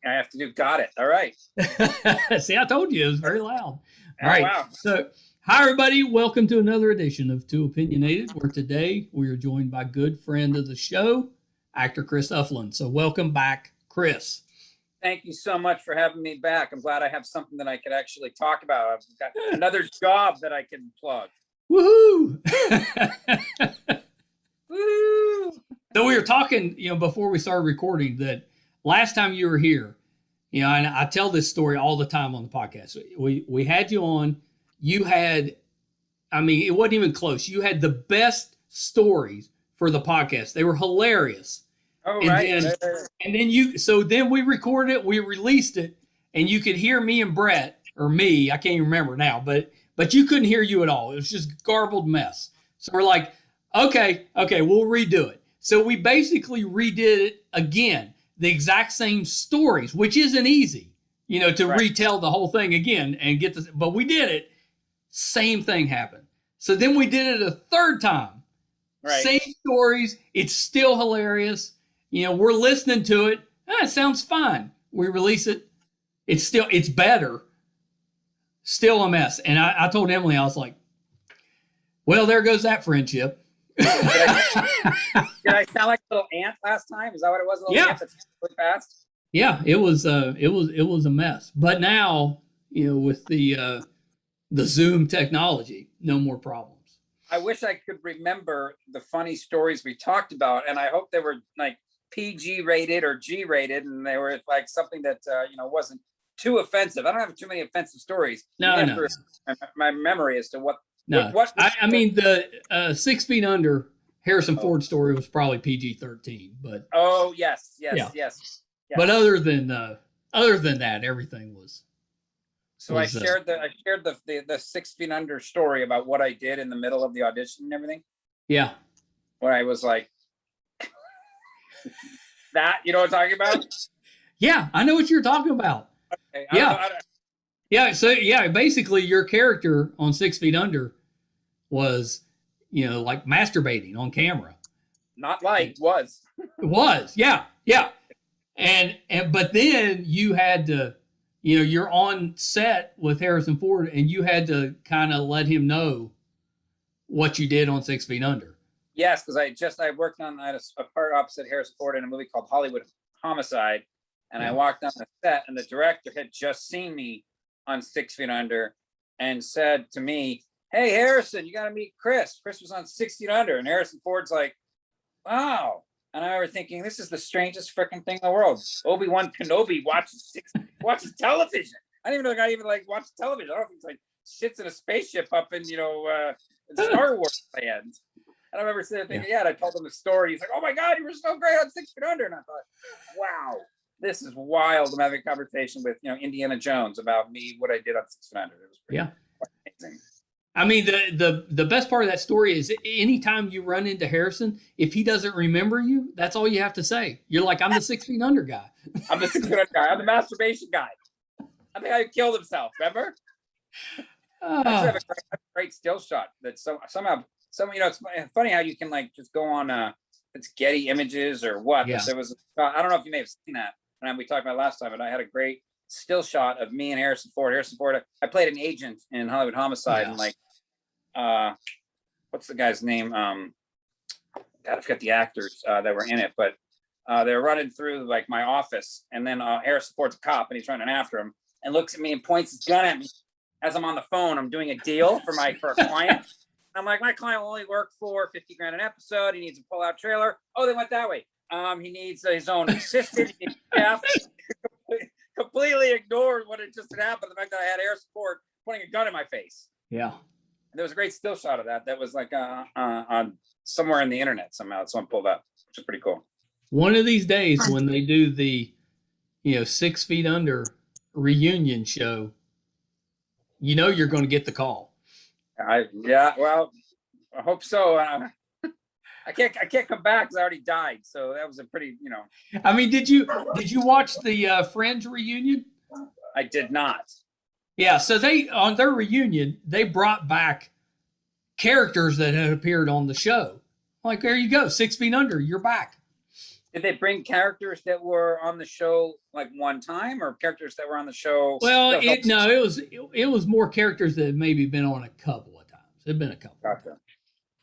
I have to do got it. All right. See, I told you it was very loud. Oh, All right. wow. So, hi, everybody. Welcome to another edition of Too Opinionated, where today we are joined by good friend of the show, actor Chris Ufland. So, welcome back, Chris. Thank you so much for having me back. I'm glad I have something that I could actually talk about. I've got another job that I can plug. Woohoo! Woo! So, we were talking, before we started recording that last time you were here, and I tell this story all the time on the podcast. We had you on. You had, it wasn't even close. You had the best stories for the podcast. They were hilarious. Oh, and right. Then we recorded it, we released it, and you could hear me and Brett, or me, I can't even remember now, but you couldn't hear you at all. It was just garbled mess. So we're like, okay, we'll redo it. So we basically redid it again, the exact same stories, which isn't easy, to retell the whole thing again and get this, but we did it. Same thing happened. So then we did it a third time. Right. Same stories. It's still hilarious. We're listening to it. It sounds fine. We release it. It's better. Still a mess. And I told Emily, I was like, well, there goes that friendship. Did I sound like a little ant last time? Is that what it was? A little ant that's really fast? Yeah, it was a mess. But now, with the Zoom technology, no more problems. I wish I could remember the funny stories we talked about, and I hope they were like PG rated or G rated, and they were like something that wasn't too offensive. I don't have too many offensive stories. No. My memory as to what. No, the 6 Feet Under Harrison Ford story was probably PG-13, but. Oh yes. But other than that, everything was. So I shared the 6 Feet Under story about what I did in the middle of the audition and everything. Yeah. Where I was like, that, you know what I'm talking about? Yeah, I know what you're talking about. Okay, Yeah. So basically your character on 6 Feet Under was, like masturbating on camera. Not like, was. It was, yeah. And but then you had to, you're on set with Harrison Ford and you had to kind of let him know what you did on 6 Feet Under. Yes, because I worked on a part opposite Harrison Ford in a movie called Homicide. And I walked on the set and the director had just seen me on 6 Feet Under and said to me, hey, Harrison, you got to meet Chris. Chris was on 6 Feet Under. And Harrison Ford's like, wow. And I remember thinking, this is the strangest freaking thing in the world. Obi-Wan Kenobi watches television. I didn't even know the guy even watches television. I don't think he sits in a spaceship up in, Star Wars land. And I remember sitting there thinking, and I told him the story. He's like, oh my God, you were so great on 6 Feet Under. And I thought, wow. This is wild. I'm having a conversation with, Indiana Jones about me, what I did on 6 Feet Under. It was pretty amazing. The best part of that story is anytime you run into Harrison, if he doesn't remember you, that's all you have to say. You're like, I'm the 6 Feet Under guy. I'm the 6 Feet Under guy. I'm the masturbation guy. I'm the guy who killed himself. Remember? I have a great still shot that somehow, it's funny how you can just go on it's Getty Images or what. Yeah. There was I don't know if you may have seen that. And we talked about last time, but I had a great still shot of me and Harrison Ford. I played an agent in Hollywood Homicide, and what's the guy's name? God, I forgot the actors that were in it, but they were running through my office, and then Harrison Ford's a cop, and he's running after him, and looks at me and points his gun at me as I'm on the phone. I'm doing a deal for a client. I'm like, my client will only work for $50,000 an episode. He needs a pull-out trailer. Oh, they went that way. He needs his own assistant. He needs staff. Completely ignored what had just happened. The fact that I had Harrison Ford pointing a gun in my face. Yeah. And there was a great still shot of that. That was on somewhere in the internet somehow. Someone pulled up, which is pretty cool. One of these days when they do the, 6 Feet Under reunion show, you're going to get the call. Well, I hope so. I can't come back because I already died. So that was a pretty, Did you watch the Friends reunion? I did not. Yeah, so on their reunion, they brought back characters that had appeared on the show. Like, there you go, 6 Feet Under, you're back. Did they bring characters that were on the show like one time, or characters that were on the show? Well, it was more characters that had maybe been on a couple of times. It'd been a couple.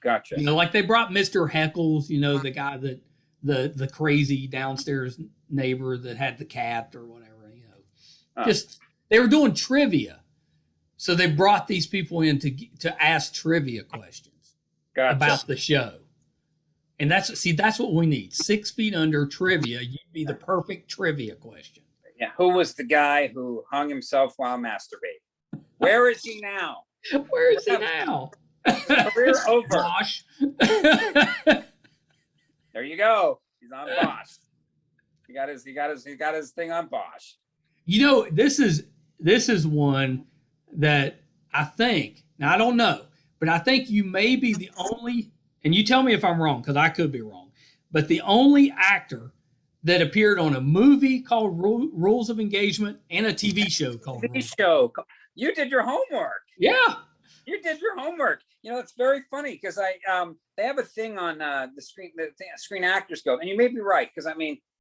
Gotcha. Like they brought Mr. Heckles, the guy that the crazy downstairs neighbor that had the cat or whatever. Just they were doing trivia, so they brought these people in to ask trivia questions about the show. And that's what we need. 6 Feet Under trivia. You'd be the perfect trivia question. Yeah. Who was the guy who hung himself while masturbating? Where is he now? Where is he now? Career over. Bosch. There you go. He's on Bosch. He got his thing on Bosch. This is one that I think, now I don't know, but I think you may be the only, and you tell me if I'm wrong, because I could be wrong, but the only actor that appeared on a movie called Rules of Engagement and a TV show called You did your homework. Yeah. You did your homework. It's very funny because they have a thing on the Screen Actors Guild, and you may be right, because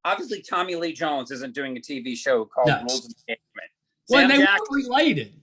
obviously Tommy Lee Jones isn't doing a TV show called Rules of Engagement. Well, they were related.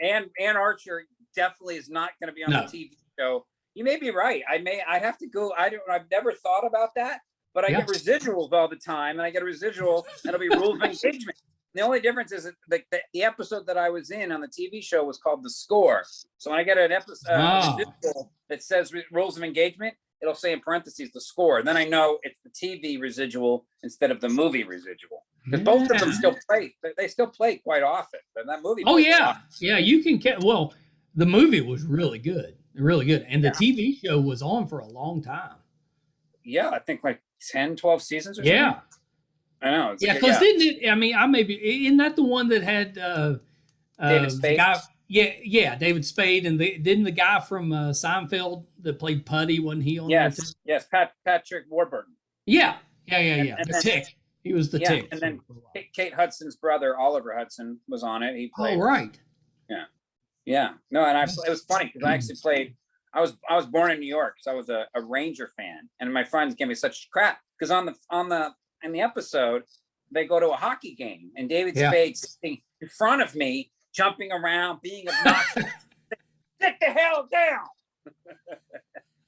And Ann Archer definitely is not going to be on the TV show. You may be right. I'd have to go. I've never thought about that, but I get residuals all the time, and I get a residual that'll be Rules of Engagement. The only difference is that the episode that I was in on the TV show was called The Score. So when I get an episode residual that says Rules of Engagement, it'll say in parentheses The Score. Then I know it's the TV residual instead of the movie residual. Because both of them still play. They still play quite often. But that movie. Oh yeah, you can. Well, the movie was really good, and the TV show was on for a long time. Yeah, I think like 10, 12 seasons or something. Yeah. I know. Because didn't it? I maybe isn't that the one that had David Spade? David Spade, and didn't the guy from Seinfeld that played Putty, wasn't he on? Yes, Patrick Warburton. Yeah. The Tick. He was the Tick. And then Kate Hudson's brother, Oliver Hudson, was on it. He played. Oh right. Yeah. No, and it was funny because I actually played. I was born in New York, so I was a Ranger fan, and my friends gave me such crap because in the episode, they go to a hockey game, and David Spade's sitting in front of me, jumping around, being obnoxious. Sit the hell down!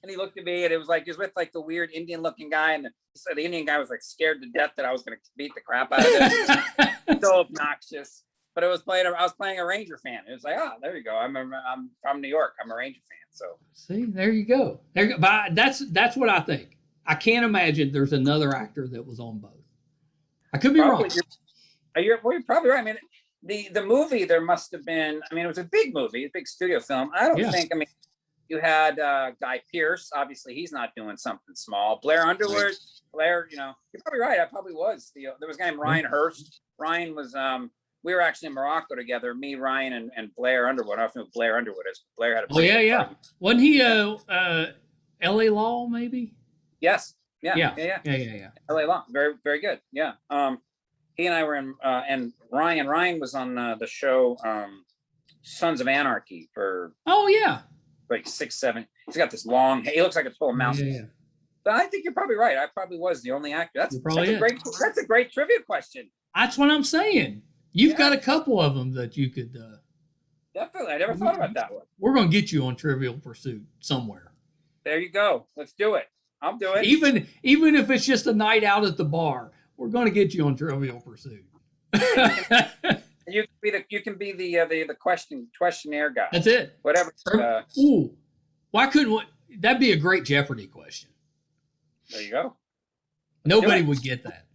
And he looked at me, and it was like he was with like the weird Indian-looking guy, and the Indian guy was like scared to death that I was going to beat the crap out of him. So obnoxious. But I was playing a Ranger fan. It was like, there you go. I'm from New York. I'm a Ranger fan. So see, there you go. But that's what I think. I can't imagine there's another actor that was on both. I could be wrong. You're probably right. The movie, there must have been, it was a big movie, a big studio film. I don't think, you had Guy Pearce. Obviously, he's not doing something small. Blair Underwood. Blair, you're probably right. I probably was. There was a guy named Ryan Hurst. Ryan was, we were actually in Morocco together, me, Ryan, and Blair Underwood. I don't know who Blair Underwood is. Blair had a Wasn't he L.A. Law, maybe? Yes. Yeah. LA Law. Very, very good. Yeah. He and I were in, and Ryan was on the show Sons of Anarchy for like 6, 7. He's got this long, he looks like a total mouse. But I think you're probably right. I probably was the only actor. That's a great trivia question. That's what I'm saying. You've got a couple of them that you could definitely. I never thought about that one. We're gonna get you on Trivial Pursuit somewhere. There you go. Let's do it. I'll do it. Even if it's just a night out at the bar, we're going to get you on Trivial Pursuit. You can be the questionnaire guy. That's it. Whatever. Why couldn't that'd be a great Jeopardy question? There you go. Nobody would get that.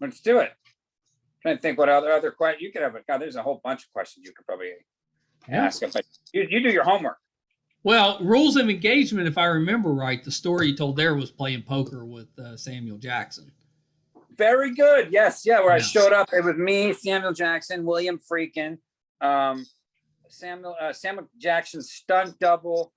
Let's do it. I'm trying to think what other question you could have. God, there's a whole bunch of questions you could probably ask. But you do your homework. Well, Rules of Engagement, if I remember right, the story you told there was playing poker with Samuel Jackson. Very good. Yes. Yeah. Where I showed up, it was me, Samuel Jackson, William Friedkin, Samuel Jackson's stunt double,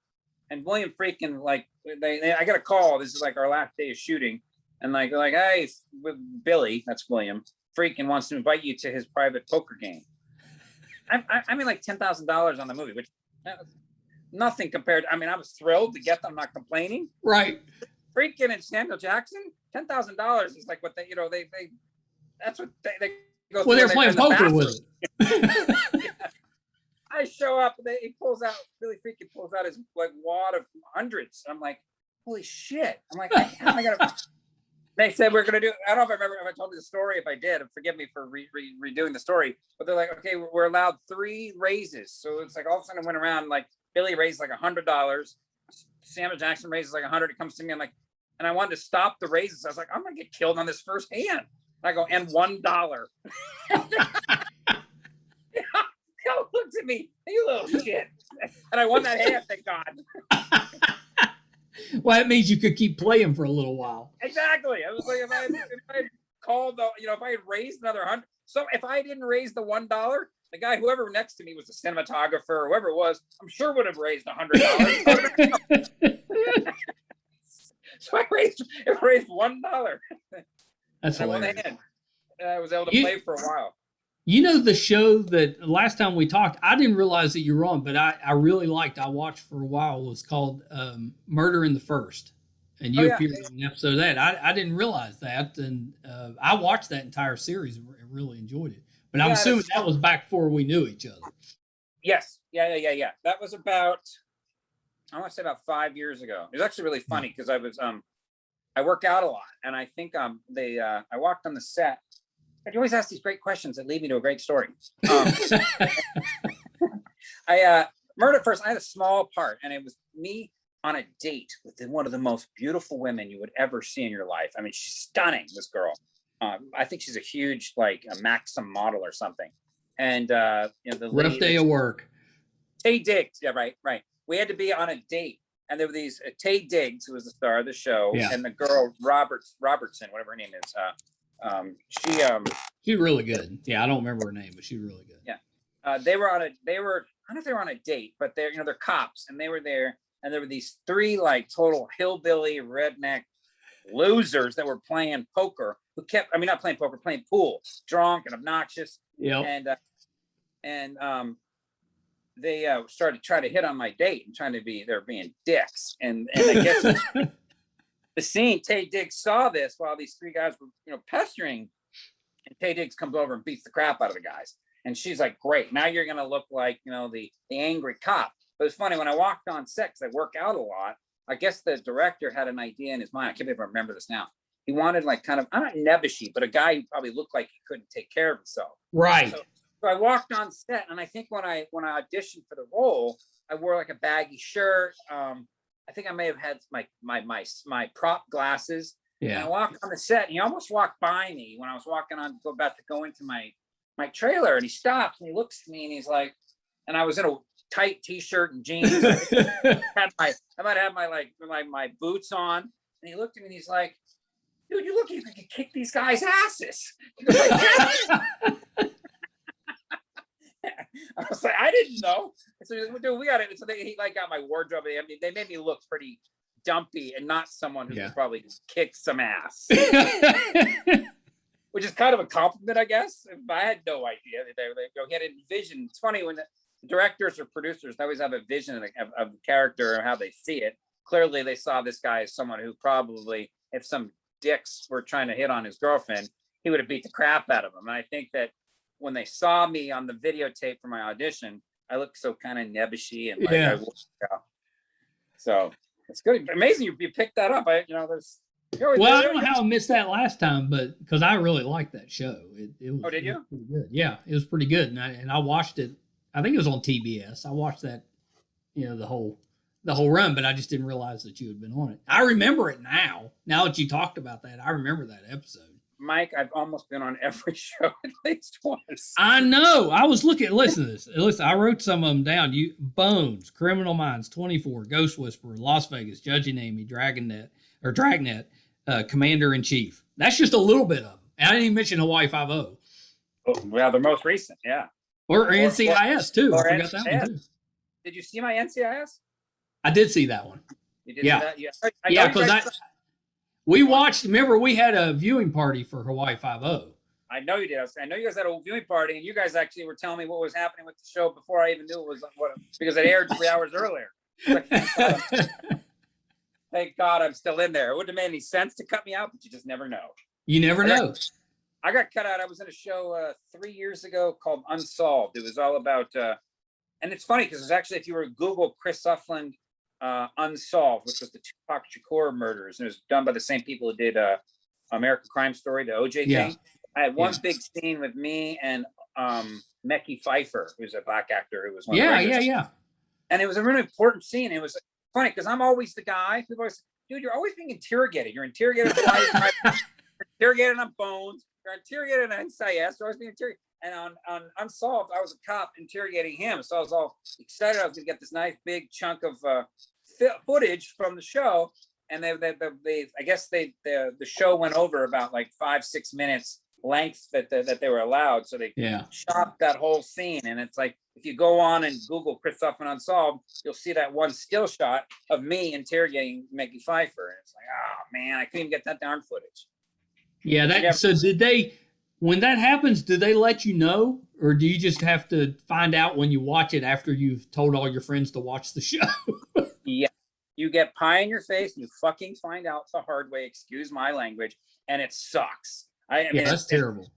and William Friedkin. Like I got a call. This is like our last day of shooting, and like hey, with Billy, that's William Friedkin wants to invite you to his private poker game. I mean, like $10,000 on the movie, which. Nothing compared. I was thrilled to get them. I'm not complaining. Right. Freakin' and Samuel Jackson, $10,000 is like what they, that's what they go through. Well, they're playing poker with it. I show up, and Billy Freakin' pulls out his like wad of hundreds. I'm like, holy shit. I'm like, how am I gonna? They said we're gonna do. I don't know if I remember if I told you the story. If I did, forgive me for redoing the story. But they're like, okay, we're allowed 3 raises. So it's like all of a sudden I went around, like Billy raised like $100. Samuel Jackson raises like 100. It comes to me, I'm like, and I wanted to stop the raises. I was like, I'm gonna get killed on this first hand. And I go, and $1. Looks at me, you little shit. And I won that hand, thank God. Well, that means you could keep playing for a little while. Exactly. I was like, if I had called, if I had raised another 100. So if I didn't raise the $1, the guy, whoever next to me was a cinematographer or whoever it was, I'm sure would have raised $100. So I raised $1. That's hilarious. I was able to play for a while. You know, the show that last time we talked, I didn't realize that you were on, but I really liked, I watched for a while, was called Murder in the First. And you appeared in an episode of that. I didn't realize that. And I watched that entire series and really enjoyed it. But I'm assuming that was back before we knew each other. Yes. Yeah. That was about, I want to say about 5 years ago. It was actually really funny because I work out a lot. And I think I walked on the set. You always ask these great questions that lead me to a great story. Murder First, I had a small part, and it was me on a date with one of the most beautiful women you would ever see in your life. I mean, she's stunning, this girl. I think she's a huge, like a Maxim model or something. And the rough day of work. Tay Diggs, yeah, right. We had to be on a date, and there were these Tay Diggs, who was the star of the show, and the girl Robertson, whatever her name is. She's really good. Yeah, I don't remember her name, but she's really good. Yeah. They were I don't know if they were on a date, but they're cops, and they were there, and there were these 3 like total hillbilly redneck losers that were playing poker, not playing poker, playing pool, drunk and obnoxious. Yeah. And they started trying to hit on my date and they're being dicks. And I guess the scene, Tay Diggs saw this while these 3 guys were, pestering, and Tay Diggs comes over and beats the crap out of the guys. And she's like, great, now you're going to look like, the angry cop. But it's funny, when I walked on set, 'cause I work out a lot, I guess the director had an idea in his mind. I can't even remember this now. He wanted like kind of, I'm not nebbishy, but a guy who probably looked like he couldn't take care of himself. Right. So I walked on set, and I think when I auditioned for the role, I wore like a baggy shirt. I think I may have had my prop glasses. Yeah. And I walked on the set, and he almost walked by me when I was about to go into my trailer, and he stops and he looks at me and he's like, and I was in a tight t-shirt and jeans. I might have my boots on, and he looked at me and he's like, dude, you look like you could kick these guys' asses. He was like, I was like, I didn't know. So dude, we got it. So he got my wardrobe. I mean, they made me look pretty dumpy and not someone who could probably kick some ass. Which is kind of a compliment, I guess. I had no idea. He had a vision. It's funny when the directors or producers, they always have a vision of the character or how they see it. Clearly, they saw this guy as someone who probably, if some dicks were trying to hit on his girlfriend, he would have beat the crap out of them. And I think that when they saw me on the videotape for my audition, I looked so kind of nebbishy and so it's good. Amazing you picked that up. I don't know how I missed that last time, but because I really liked that show. It was, did you? Pretty good. Yeah, it was pretty good, and I watched it. I think it was on TBS. I watched that, the whole run, but I just didn't realize that you had been on it. I remember it now. Now that you talked about that, I remember that episode. Mike, I've almost been on every show at least once. I know. I was listen to this. Listen, I wrote some of them down. Bones, Criminal Minds, 24, Ghost Whisperer, Las Vegas, Judging Amy, Dragnet, Commander in Chief. That's just a little bit of them. And I didn't even mention Hawaii 5-0. Oh, well, the most recent, yeah. Or NCIS, too. I forgot that one, too. Did you see my NCIS? I did see that one. You did see that? Yeah. Because we watched, remember, we had a viewing party for Hawaii 5-0. I know you did. I know you guys had a viewing party, and you guys actually were telling me what was happening with the show before I even knew it was because it aired 3 hours earlier. And Thank God I'm still in there. It wouldn't have made any sense to cut me out, but you just never know. You never know. I got cut out. I was in a show 3 years ago called Unsolved. It was all about, and it's funny because it's actually, if you were to Google Chris Ufland Unsolved, which was the Tupac Shakur murders, and it was done by the same people who did American Crime Story, the OJ thing. I had one big scene with me and Mekhi Phifer, who's a black actor who was one of the regulars. And it was a really important scene. It was funny because I'm always the guy. People always, dude, you're always being interrogated. You're interrogated for life. You're interrogated on Bones. You're interrogated on NCIS. You're always being interrogated. And on Unsolved, I was a cop interrogating him. So I was all excited. I was going to get this nice big chunk of footage from the show. And I guess the show went over about like 5-6 minutes length that they were allowed. So they shot that whole scene. And it's like, if you go on and Google Chris Ufland Unsolved, you'll see that one still shot of me interrogating Mekhi Phifer. And it's like, oh man, I couldn't even get that darn footage. Yeah. So did they, when that happens, do they let you know, or do you just have to find out when you watch it after you've told all your friends to watch the show? Yeah. You get pie in your face and you fucking find out the hard way, excuse my language, and it sucks. I mean, that's terrible.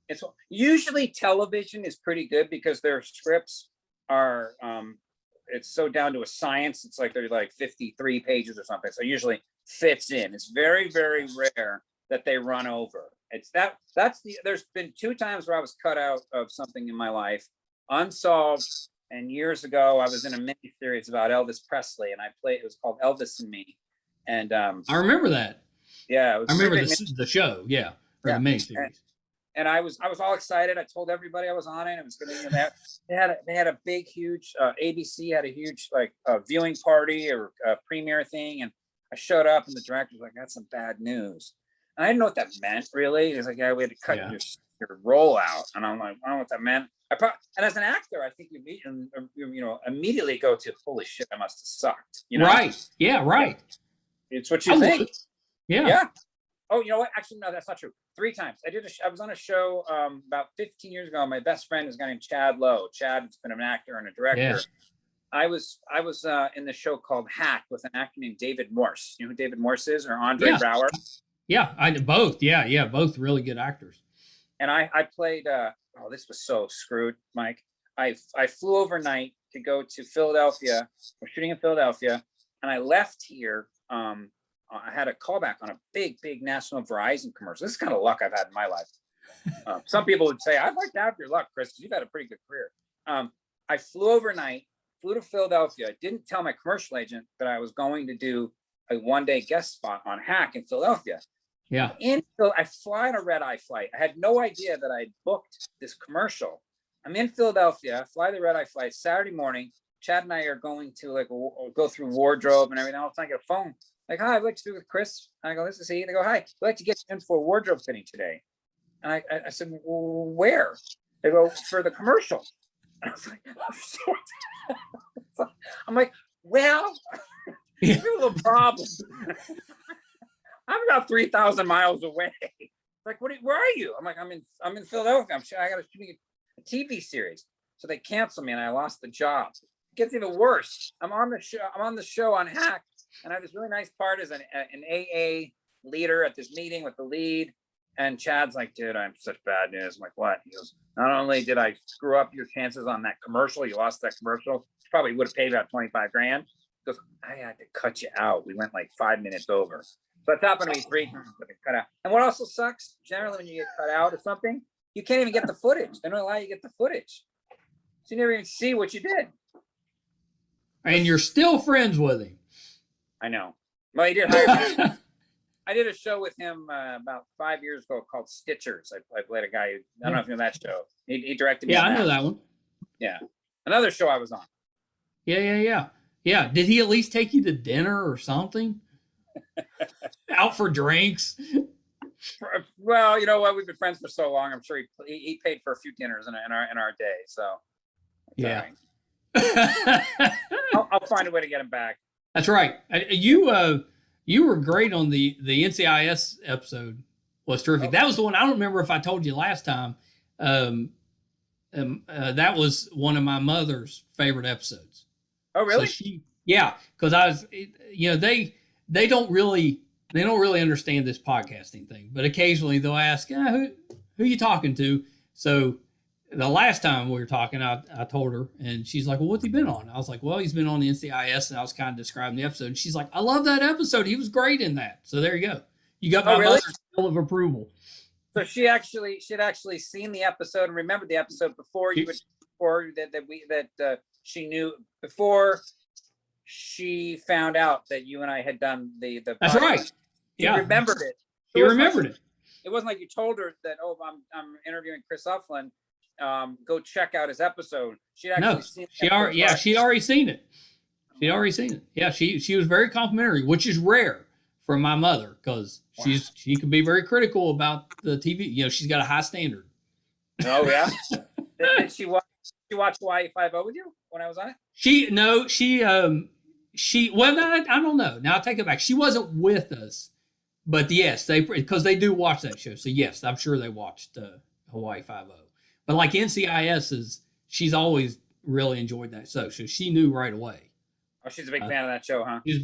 It's usually television is pretty good because their scripts are it's so down to a science. It's like they're like 53 pages or something. So usually fits in. It's very, very rare that they run over. It's there's been 2 times where I was cut out of something in my life, Unsolved. And years ago, I was in a mini series about Elvis Presley, and it was called Elvis and Me. And I remember that. Yeah, it was I remember the show. Yeah, or the mini series. And I was all excited. I told everybody I was on it. It was going to, they had a big, huge ABC had a huge viewing party or premiere thing, and I showed up, and the director was like, "That's some bad news." And I didn't know what that meant really. He was like, "Yeah, we had to cut your roll out," and I'm like, "I don't know what that meant." And as an actor, I think you immediately go to, "Holy shit, I must have sucked." You know? Right? Yeah, right. It's what you think. Yeah. Oh, you know what? Actually, no, that's not true. 3 times. I was on a show about 15 years ago. My best friend is a guy named Chad Lowe. Chad has been an actor and a director. Yeah. I was in the show called Hack with an actor named David Morse. You know who David Morse is, or Andre Brower? Yeah, I both. Yeah, both really good actors. And I played. This was so screwed, Mike. I flew overnight to go to Philadelphia. We're shooting in Philadelphia, and I left here. I had a callback on a big national Verizon commercial. This is kind of luck I've had in my life. Some people would say, I'd like to have your luck, Chris, because you've had a pretty good career. I flew overnight, flew to Philadelphia. I didn't tell my commercial agent that I was going to do a 1-day guest spot on Hack in Philadelphia. Yeah. I fly on a red-eye flight. I had no idea that I booked this commercial. I'm in Philadelphia, fly the red-eye flight Saturday morning. Chad and I are going to go through wardrobe and everything. All of a sudden I get a phone. Like, "Hi, I'd like to speak with Chris." And I go, "This is he." They go, "Hi, we'd like to get you in for a wardrobe fitting today." And I said, "Well, where?" They go, "For the commercial." And I was like, "Oh, shit." I'm like, "Well, we have a little problem." I'm about 3,000 miles away. Like, where are you? I'm like, I'm in Philadelphia. I got to shoot a TV series. So they canceled me and I lost the job. It gets even worse. I'm on the show on Hack, and I have this really nice part as an AA leader at this meeting with the lead. And Chad's like, "Dude, I'm such bad news." I'm like, "What?" He goes, "Not only did I screw up your chances on that commercial, you lost that commercial. You probably would have paid about 25 grand. He goes, "I had to cut you out. We went like 5 minutes over." So it's happened to me 3 times that I cut out. And what also sucks, generally when you get cut out of something, you can't even get the footage. They don't allow you to get the footage. So you never even see what you did. And you're still friends with him. I know. Well, he did hire me. I did a show with him about 5 years ago called Stitchers. I played a guy who, I don't know if you know that show. He directed me. Yeah, I know that one. Yeah. Another show I was on. Yeah. Did he at least take you to dinner or something? Out for drinks? Well, you know what? We've been friends for so long. I'm sure he paid for a few dinners in our day. So yeah. Right. I'll find a way to get him back. That's right. You were great on the NCIS episode. Was terrific. That was the one. I don't remember if I told you last time. That was one of my mother's favorite episodes. Oh, really? So because I was, they don't really understand this podcasting thing. But occasionally they'll ask, who you talking to? So the last time we were talking, I told her, and she's like, well, what's he been on? I was like, well, he's been on the NCIS, and I was kind of describing the episode. And she's like, I love that episode. He was great in that. So there you go. You got my mother's seal of approval. So she'd actually seen the episode and remembered the episode before she knew, before she found out that you and I had done the That's podcast. right. She remembered it. She remembered it. It wasn't like you told her that, oh, I'm interviewing Chris Ufland. Go check out his episode. She'd actually seen it. She'd already seen it. She'd already seen it. Yeah, she was very complimentary, which is rare for my mother, because she can be very critical about the TV. You know, she's got a high standard. Oh yeah. Did she watch Hawaii 5-0 with you when I was on it? I don't know. Now I take it back. She wasn't with us, but yes, because they do watch that show. So yes, I'm sure they watched Hawaii 5-0. But like NCIS she's always really enjoyed that show, so she knew right away. Oh, she's a big fan of that show, huh? She's a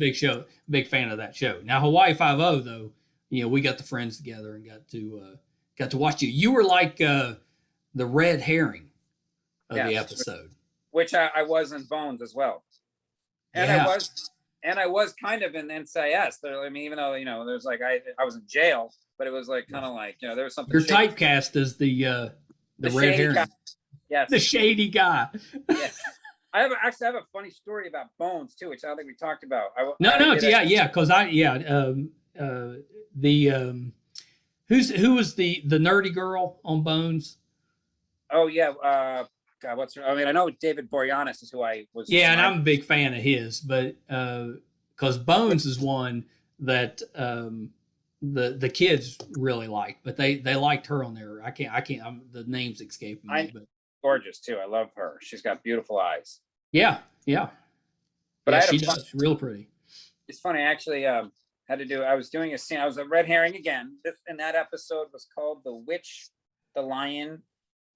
big fan of that show. Now Hawaii 5-0 though, you know, we got the friends together and got to watch you. You were like the red herring of the episode, which I was in Bones as well, and I was kind of in NCIS. I mean, even though, you know, there's like I was in jail, but it was like kind of like, you know, there was something. You're typecast as the red herring. Guy. Yes, the shady guy. Yes. I have a funny story about Bones too, which I don't think we talked about. Because who was the nerdy girl on Bones? Oh yeah, God, what's her? I mean, I know David Boreanaz is who I was. Yeah, and I'm a big fan of his, but because Bones is one that the kids really liked, but they liked her on there. I can't. The name's escaping me, but. Gorgeous too. I love her. She's got beautiful eyes. Yeah. But she does. Real pretty. It's funny. I actually I was doing a scene. I was a red herring again. And that episode was called The Witch, the Lion,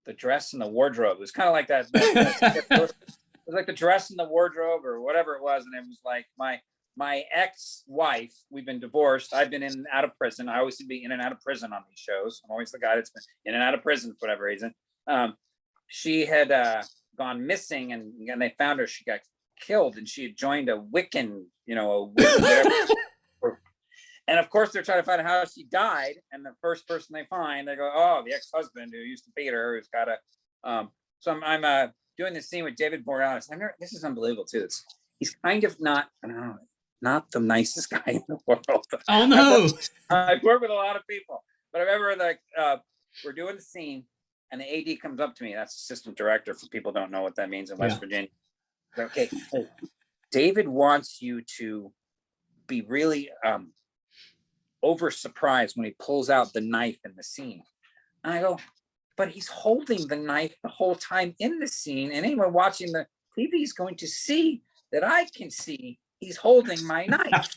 the Dress, and the Wardrobe. It was kind of like that. It was like the dress and the wardrobe or whatever it was. And it was like my ex-wife, we've been divorced. I've been in and out of prison. I always seem to be in and out of prison on these shows. I'm always the guy that's been in and out of prison for whatever reason. She had gone missing, and they found her. She got killed, and she had joined a Wiccan, whatever. And of course, they're trying to find out how she died. And the first person they find, they go, "Oh, the ex-husband who used to beat her, who's got a." So I'm doing this scene with David Boreanaz. This is unbelievable too. He's kind of not the nicest guy in the world. Oh no! I've worked with a lot of people, but I remember we're doing the scene. And the AD comes up to me. That's assistant director, for people who don't know what that means in West Virginia. Okay, David wants you to be really over surprised when he pulls out the knife in the scene. And I go, but he's holding the knife the whole time in the scene, and anyone watching the TV is going to see that I can see he's holding my knife.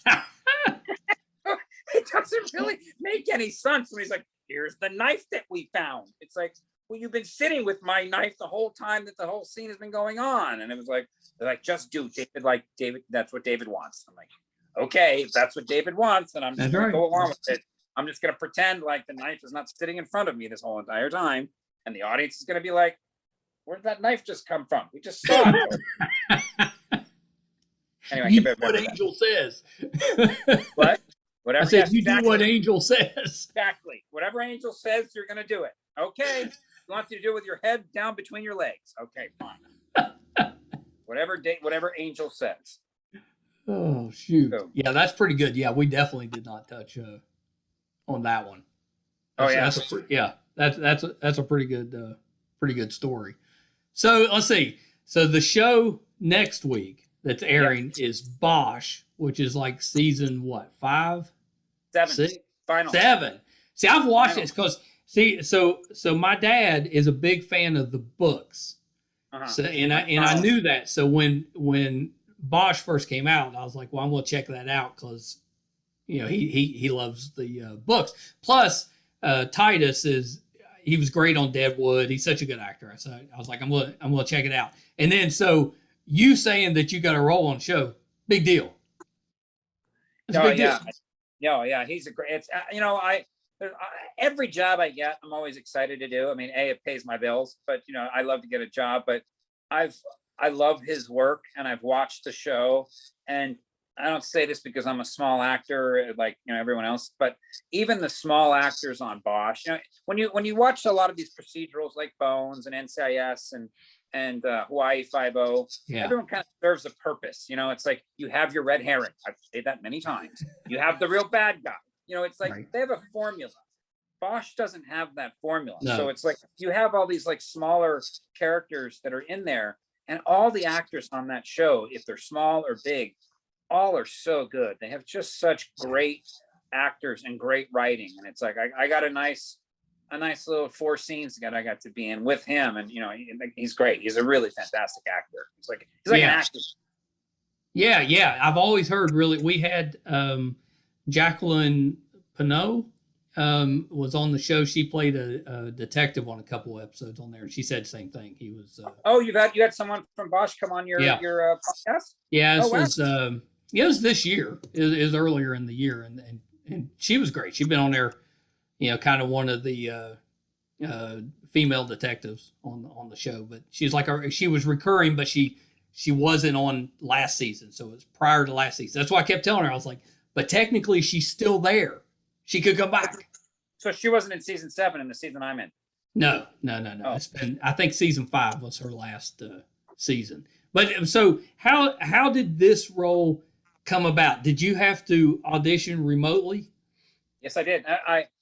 It doesn't really make any sense when he's like, here's the knife that we found. It's like, well, you've been sitting with my knife the whole time that the whole scene has been going on. And it was like, they're like, just do David, like David, that's what David wants. I'm like, okay, if that's what David wants, then I'm just going to go along with it. I'm just going to pretend like the knife is not sitting in front of me this whole entire time. And the audience is going to be like, where did that knife just come from? We just saw it. Anyway, you do what Angel says. What? Whatever. I said, you do what Angel says. Exactly. Whatever Angel says, you're going to do it. Okay. He wants you to do it with your head down between your legs. Okay, fine. Whatever Angel says. Oh shoot! So, yeah, that's pretty good. Yeah, we definitely did not touch on that one. That's a pretty good story. So let's see. So the show next week that's airing is Bosch, which is like season what, 5, 7, 6, final 7. See, I've watched it because so my dad is a big fan of the books. So and I knew that. So when Bosch first came out, I was like, well, I'm going to check that out because, he loves the books. Plus, Titus he was great on Deadwood. He's such a good actor. So I was like, I'm going to check it out. And then so you saying that you got a role on the show, big deal. That's a Oh big yeah, deal. no, yeah, he's a great. It's every job I get, I'm always excited to do. I mean, it pays my bills, but I love to get a job. But I've I love his work, and I've watched the show, and I don't say this because I'm a small actor like everyone else, but even the small actors on Bosch, when you watch a lot of these procedurals like Bones and NCIS and Hawaii 5-0, Yeah. everyone kind of serves a purpose. It's like you have your red herring. I've said that many times. You have the real bad guy. It's like Right. they have a formula. Bosch doesn't have that formula. No. So it's like you have all these like smaller characters that are in there, and all the actors on that show, if they're small or big, all are so good. They have just such great actors and great writing. And it's like I got a nice little 4 scenes that I got to be in with him, and he's great. He's a really fantastic actor. He's like an actor. Yeah. I've always heard we had Jacqueline Pinot was on the show. She played a detective on a couple of episodes on there, and she said the same thing. He was Oh, you had someone from Bosch come on your podcast? Yeah, this was it was this year. It was earlier in the year, and she was great. She'd been on there, kind of one of the female detectives on the show. But she's like she was recurring, but she wasn't on last season, so it was prior to last season. That's why I kept telling her. I was like, but technically she's still there. She could come back. So she wasn't in season 7 in the season I'm in. No. Oh. It's been, I think season 5 was her last season. But so how did this role come about? Did you have to audition remotely? Yes, I did.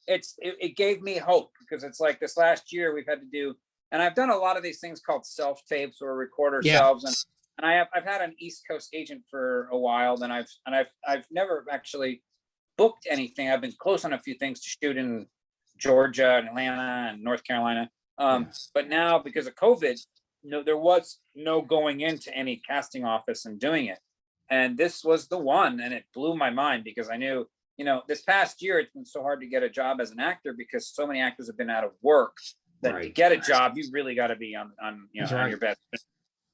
It gave me hope, because it's like this last year we've had to do, and I've done a lot of these things called self tapes where we record ourselves, and I've had an East Coast agent for a while. Then I've never actually booked anything. I've been close on a few things to shoot in Georgia and Atlanta and North Carolina. But now, because of COVID, there was no going into any casting office and doing it. And this was the one, and it blew my mind, because I knew, this past year, it's been so hard to get a job as an actor, because so many actors have been out of work that to get a job, you really got to be on on your best. It's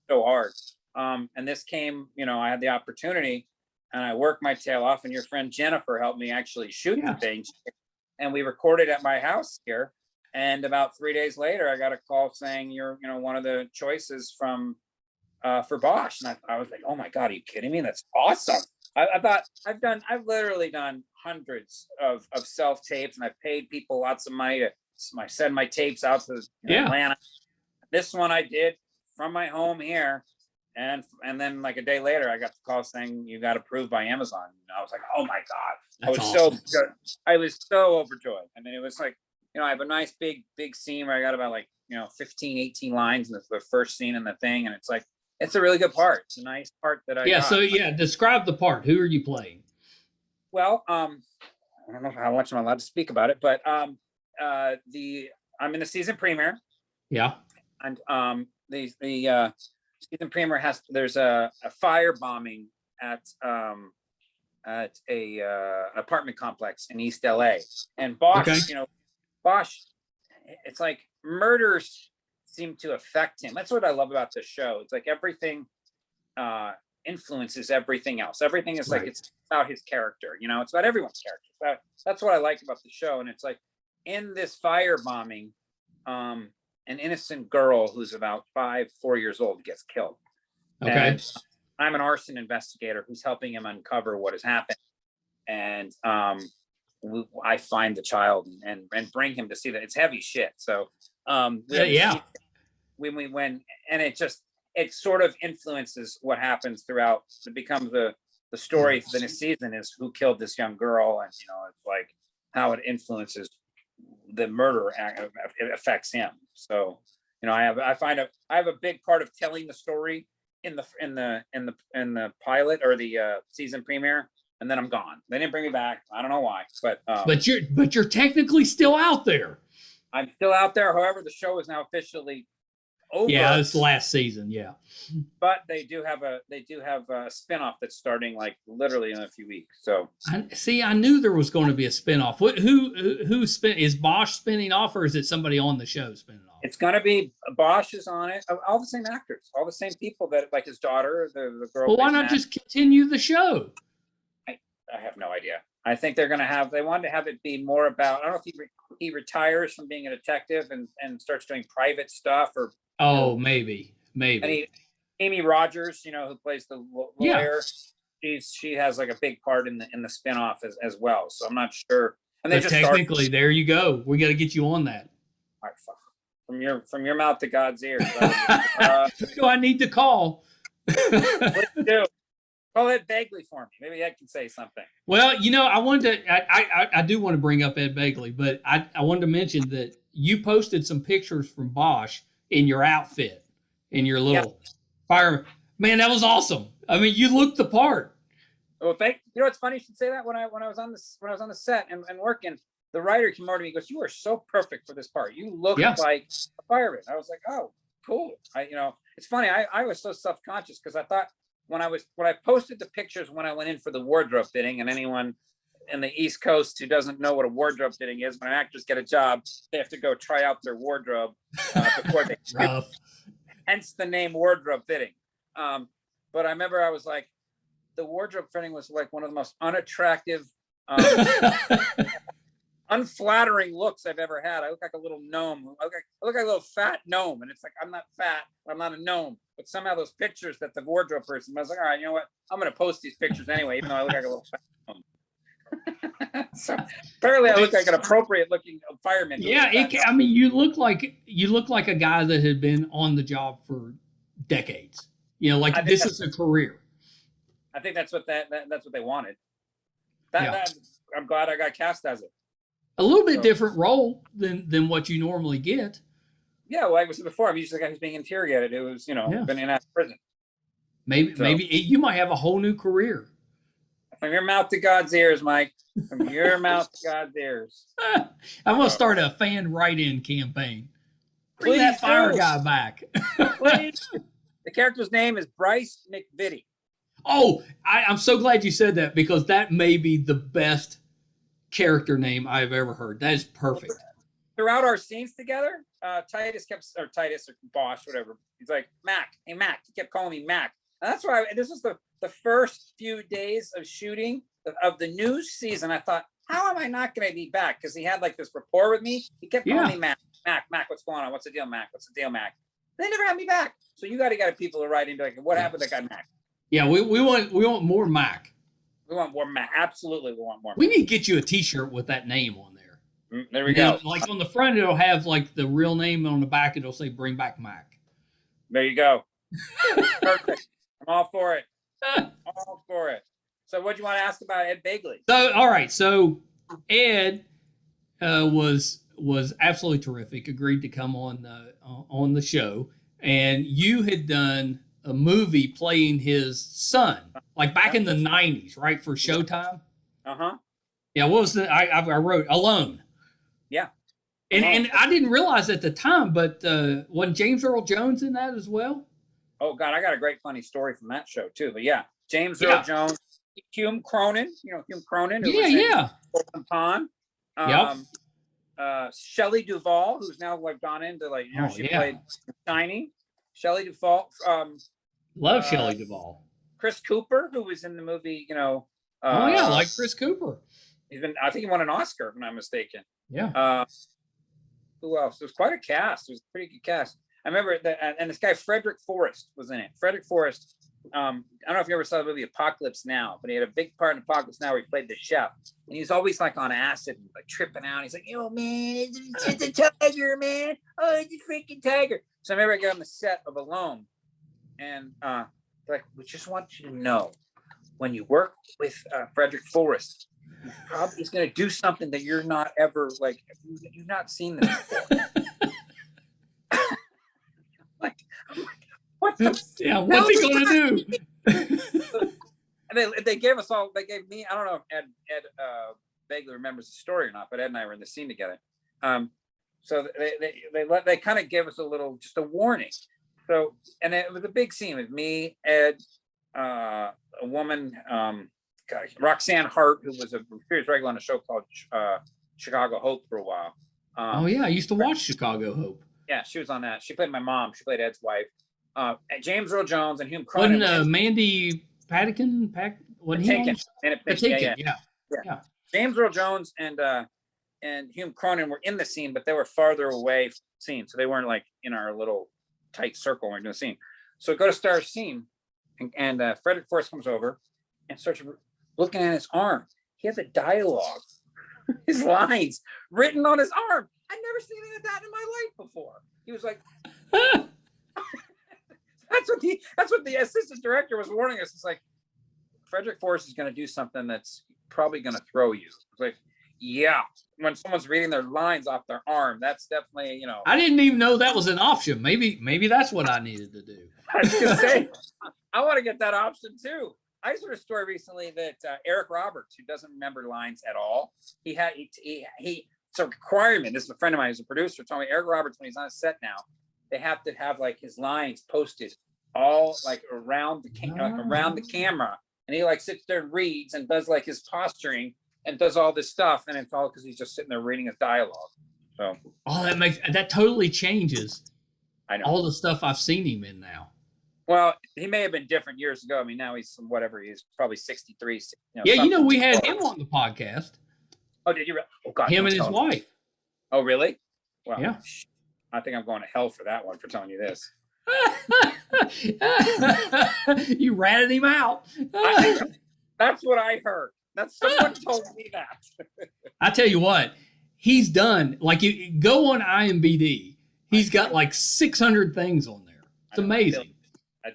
so hard. And this came, I had the opportunity, and I worked my tail off, and your friend Jennifer helped me actually shoot the thing. And we recorded at my house here. And about 3 days later, I got a call saying you're, one of the choices for Bosch. And I was like, oh my God, are you kidding me? That's awesome. I thought I've literally done hundreds of self tapes, and I've paid people lots of money to send my tapes out to Atlanta. This one I did from my home here. And then like a day later, I got the call saying you got approved by Amazon. And I was like, oh my God. That's awesome. I was so overjoyed. I mean, it was like, I have a nice big scene where I got about 15, 18 lines in the first scene in the thing. And it's like, it's a really good part. It's a nice part that I got. So describe the part. Who are you playing? Well, I don't know how much I'm allowed to speak about it, but I'm in the season premiere. Yeah. And the season premiere there's a fire bombing at a apartment complex in East LA, and Bosch, Bosch, it's like murders seem to affect him. That's what I love about this show. It's like everything influences everything else. Everything is like, it's about his character, it's about everyone's character. That's what I like about the show. And it's like, in this fire bombing, an innocent girl who's about 4 years old gets killed. And I'm an arson investigator who's helping him uncover what has happened. And I find the child and bring him to see that. It's heavy shit. So it sort of influences what happens throughout. It becomes the story for the season is who killed this young girl, and it's like how it influences the murder. It affects him. So I have a big part of telling the story in the pilot or the season premiere, and then I'm gone. They didn't bring me back. I don't know why, but you're technically still out there. I'm still out there. However, the show is now officially over. Yeah, it's last season. Yeah, but they do have a spinoff that's starting like literally in a few weeks. So I knew there was going to be a spinoff. Is Bosch spinning off, or is it somebody on the show spinning off? It's going to be Bosch is on it. All the same actors, all the same people that like his daughter, the girl. Well, why not just continue the show? I have no idea. I think they wanted to have it be more about, I don't know if he retires from being a detective and starts doing private stuff or. Oh, maybe. And Amy Rogers, who plays the lawyer, she has like a big part in the spinoff as well. So I'm not sure. And they but technically, there you go. We got to get you on that. All right, from your mouth to God's ears. Who do I need to call? What do you do? Call Ed Bigley for me. Maybe Ed can say something. Well, I wanted to. I do want to bring up Ed Bigley, but I wanted to mention that you posted some pictures from Bosch in your outfit, in your little fire. Man, that was awesome. I mean, you looked the part. Well, it's funny you should say that. When I was on the set and working, the writer came over to me and goes, "You are so perfect for this part. You look like a fireman." I was like, "Oh, cool." It's funny. I was so self-conscious because I thought when I posted the pictures when I went in for the wardrobe fitting, and anyone in the East Coast who doesn't know what a wardrobe fitting is, when actors get a job, they have to go try out their wardrobe before they. Hence the name wardrobe fitting. But I remember I was like, the wardrobe fitting was like one of the most unattractive, unflattering looks I've ever had. I look like a little gnome. I look like a little fat gnome, and it's like I'm not fat, I'm not a gnome. But somehow those pictures that the wardrobe person, I was like, all right, you know what? I'm going to post these pictures anyway, even though I look like a little fat gnome. So apparently, I look like an appropriate-looking fireman. Yeah, you look like a guy that had been on the job for decades. This is a career. I think that's what that's what they wanted. I'm glad I got cast as it. A little bit different role than what you normally get. Yeah, well, like I said before, I'm usually the guy who's being interrogated. It was, been in and out of prison. Maybe you might have a whole new career. From your mouth to God's ears, Mike. From your mouth to God's ears. I'm gonna start a fan write-in campaign. Bring that fire guy back. Please. The character's name is Bryce McVitie. Oh, I'm so glad you said that because that may be the best character name I've ever heard. That is perfect. Throughout our scenes together, Titus or Bosch, whatever. He's like, Mac, hey Mac. He kept calling me Mac. And that's why this was the first few days of shooting of the new season. I thought, how am I not going to be back? Because he had like this rapport with me. He kept calling me Mac, what's going on? What's the deal, Mac? What's the deal, Mac? They never had me back. So you got to get people to write in like, what happened to that guy, Mac? Yeah, we want more Mac. We want more Mac. Absolutely, we want more. We need to get you a T-shirt with that name on there. There we go. Like on the front, it'll have like the real name. On the back, it'll say "Bring Back Mac." There you go. Perfect. I'm all for it. All for it. So, what do you want to ask about Ed Bigley? So, all right. So, Ed was absolutely terrific. Agreed to come on the show, and you had done a movie playing his son, like back in the '90s, right, for Showtime. Yeah. What was I wrote Alone. Yeah. And I didn't realize at the time, but wasn't James Earl Jones in that as well? Oh God, I got a great funny story from that show too. But yeah, James Earl Jones, Hume Cronin, Hume Cronin. Golden Pond. Shelley Duvall, who's now like gone into like she played Shining. Shelley Duvall. Love Shelley Duvall. Chris Cooper, who was in the movie, like Chris Cooper. I think he won an Oscar, if I'm not mistaken. Yeah. Who else? It was quite a cast. It was a pretty good cast. I remember that, and this guy Frederick Forrest was in it. Frederick Forrest. I don't know if you ever saw the movie Apocalypse Now, but he had a big part in Apocalypse Now where he played the chef, and he's always like on acid, and like tripping out. He's like, "Yo, man, it's a tiger, man. Oh, it's a freaking tiger." So I remember I got on the set of Alone, and like, we just want you to know, when you work with Frederick Forrest, he's going to do something that you're not ever like. You've not seen this before. I'm like, what the? Yeah, what's he going to do? And they gave us all. They gave me. I don't know if Ed vaguely remembers the story or not, but Ed and I were in the scene together. So they kind of gave us just a warning. So, and it was a big scene with me, Ed, a woman, Roxanne Hart, who was a series regular on a show called Chicago Hope for a while. I used to watch Chicago Hope. Yeah, she was on that. She played my mom. She played Ed's wife. James Earl Jones and Hume Cronin. Wasn't Mandy Patinkin? when The he Taken. owns And the Taken, yeah. James Earl Jones and Hume Cronin were in the scene, but they were farther away from the scene, so they weren't like in our little tight circle when we we're doing the scene. So go to start a scene, and Frederick Forrest comes over and starts looking at his arm. He had the dialogue, his lines written on his arm. I'd never seen any of that in my life before. He was like, that's what the assistant director was warning us. It's like, Frederick Forrest is going to do something that's probably going to throw you. It's like, yeah, when someone's reading their lines off their arm, that's definitely, you know. I didn't even know that was an option. Maybe that's what I needed to do. I was going to say, I want to get that option too. I just heard a story recently that Eric Roberts, who doesn't remember lines at all, it's a requirement. This is a friend of mine who's a producer, told me Eric Roberts, when he's on a set now, they have to have like his lines posted all like around the camera, and he like sits there and reads and does like his posturing and does all this stuff, and it's all because he's just sitting there reading his dialogue. So that totally changes. I know all the stuff I've seen him in now. Well, he may have been different years ago. I mean, now he's whatever, he's probably 63. We had him on the podcast. Oh, did you? Oh, God. Him and his wife. Oh, really? Well, yeah. I think I'm going to hell for that one, for telling you this. You ratted him out. That's what I heard. Someone told me that. I tell you what, he's done, like, you go on IMDb, he's got like 600 things on there. It's amazing.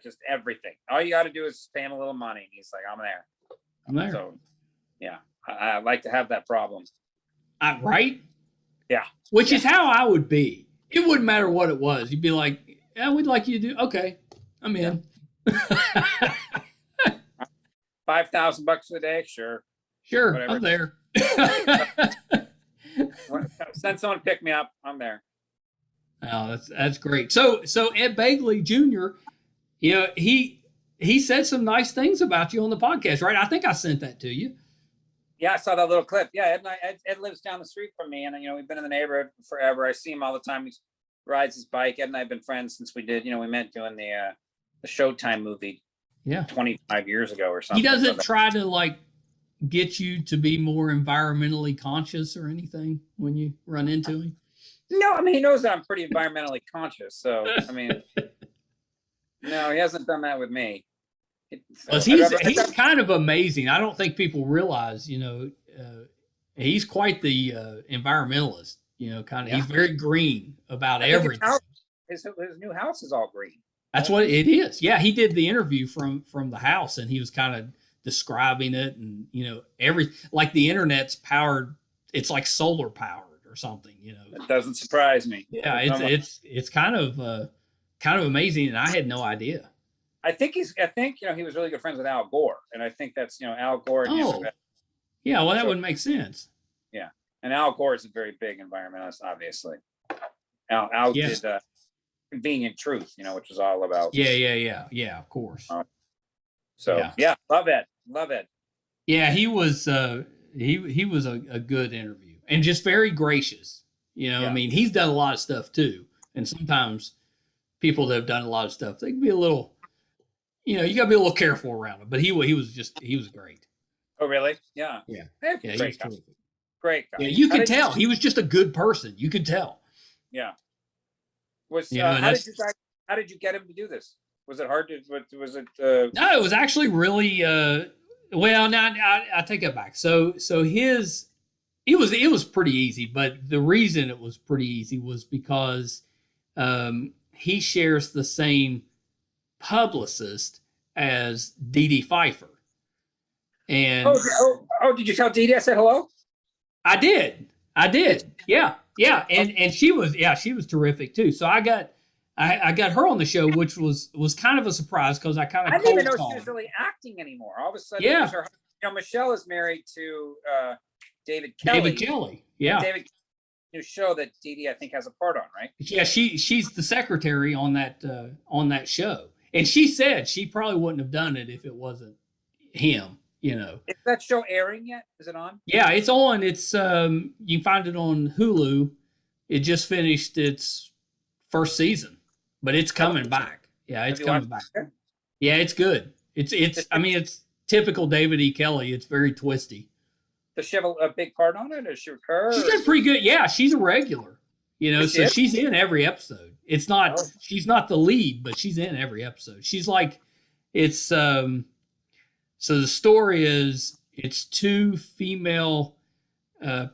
Just everything. All you got to do is spam a little money, and he's like, I'm there. So, yeah, I like to have that problem. Right? Yeah. Which is how I would be. It wouldn't matter what it was. You'd be like, yeah, we'd like you to do. Okay, I'm in. $5,000 a day, sure. Whatever. I'm there. Send someone to pick me up. I'm there. Oh, that's great. So Ed Bigley Jr., you know, he said some nice things about you on the podcast, right? I think I sent that to you. Yeah, I saw that little clip. Yeah, Ed lives down the street from me, and we've been in the neighborhood forever. I see him all the time. He rides his bike. Ed and I have been friends since we met doing the Showtime movie. Yeah, 25 years ago or something. He doesn't try to like get you to be more environmentally conscious or anything when you run into him. No, I mean, he knows that I'm pretty environmentally conscious. So I mean, no, he hasn't done that with me. He's kind of amazing. I don't think people realize, he's quite the environmentalist. He's very green about everything. His new house is all green. That's what it is. Yeah, he did the interview from the house, and he was kind of describing it, and like the internet's powered. It's like solar powered or something. It doesn't surprise me. Yeah, it's kind of amazing, and I had no idea. I think he was really good friends with Al Gore, and I think that's Al Gore. Yeah, well, that would make sense. Yeah, and Al Gore is a very big environmentalist, obviously. Al did Convenient Truth, which is all about. Yeah, of course. Love Ed. Yeah, he was he was a good interview, and just very gracious. I mean, he's done a lot of stuff too, and sometimes people that have done a lot of stuff, they can be a little. You got to be a little careful around him, but he was great. Oh, really? Yeah. Yeah. Great guy. Great guy. Yeah, you could tell he was just a good person. You could tell. Yeah. How did you get him to do this? Was it hard to? Was it? No, it was actually really. Well, now I take it back. So it was pretty easy, but the reason it was pretty easy was because he shares the same publicist as Dee Dee Pfeiffer. And did you tell Dee Dee I said hello? I did. Yeah. And she was terrific too. So I got her on the show, which was kind of a surprise because I didn't even know she was really acting anymore. All of a sudden, yeah. Michelle is married to David Kelly. Yeah. David, new show that Dee Dee I think has a part on, right? Yeah, she's the secretary on that show. And she said she probably wouldn't have done it if it wasn't him, Is that show airing yet? Is it on? Yeah, it's on. It's you can find it on Hulu. It just finished its first season, but it's coming back. Yeah, it's coming back. Yeah, it's good. It's typical David E. Kelly. It's very twisty. Does she have a big part on it? Does she recur? She's done pretty good. Yeah, she's a regular. So is? she's in every episode. It's not she's not the lead, but she's in every episode. She's like it's so the story is it's two female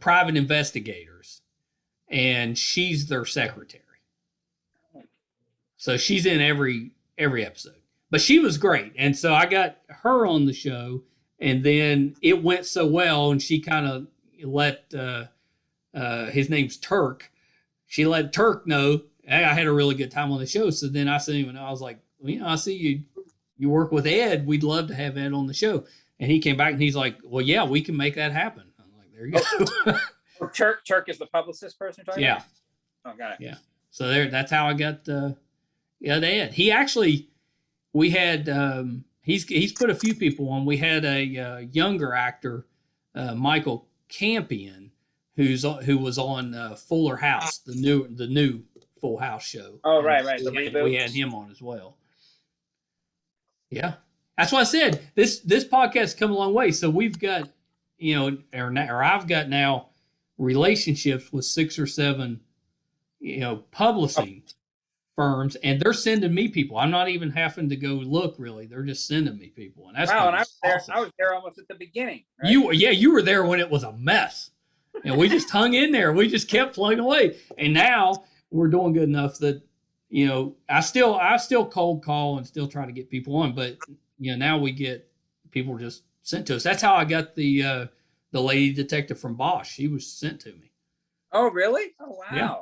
private investigators, and she's their secretary. So she's in every episode. But she was great. And so I got her on the show, and then it went so well, and she kind of let his name's Turk. She let Turk know, hey, I had a really good time on the show. So then I sent him, and I was like, well, I see you work with Ed. We'd love to have Ed on the show. And he came back and he's like, well, yeah, we can make that happen. I'm like, there you go. Turk is the publicist person you're talking about? Oh, got it. Yeah. So that's how I got Ed. He actually, we had, he's put a few people on. We had a younger actor, Michael Campion, who was on Fuller House, the new Full House show. Oh, right. We had him on as well. Yeah, that's why I said this podcast has come a long way. So we've got, or I've got now relationships with 6 or 7, publishing firms, and they're sending me people. I'm not even having to go look really. They're just sending me people, and that's wow. And awesome. I was there almost at the beginning. Right? You were there when it was a mess, and we just hung in there. We just kept plugging away, and now we're doing good enough that I still cold call and still try to get people on, but now we get people just sent to us. That's how I got the lady detective from Bosch. She was sent to me. Oh, really? Oh, wow. Yeah.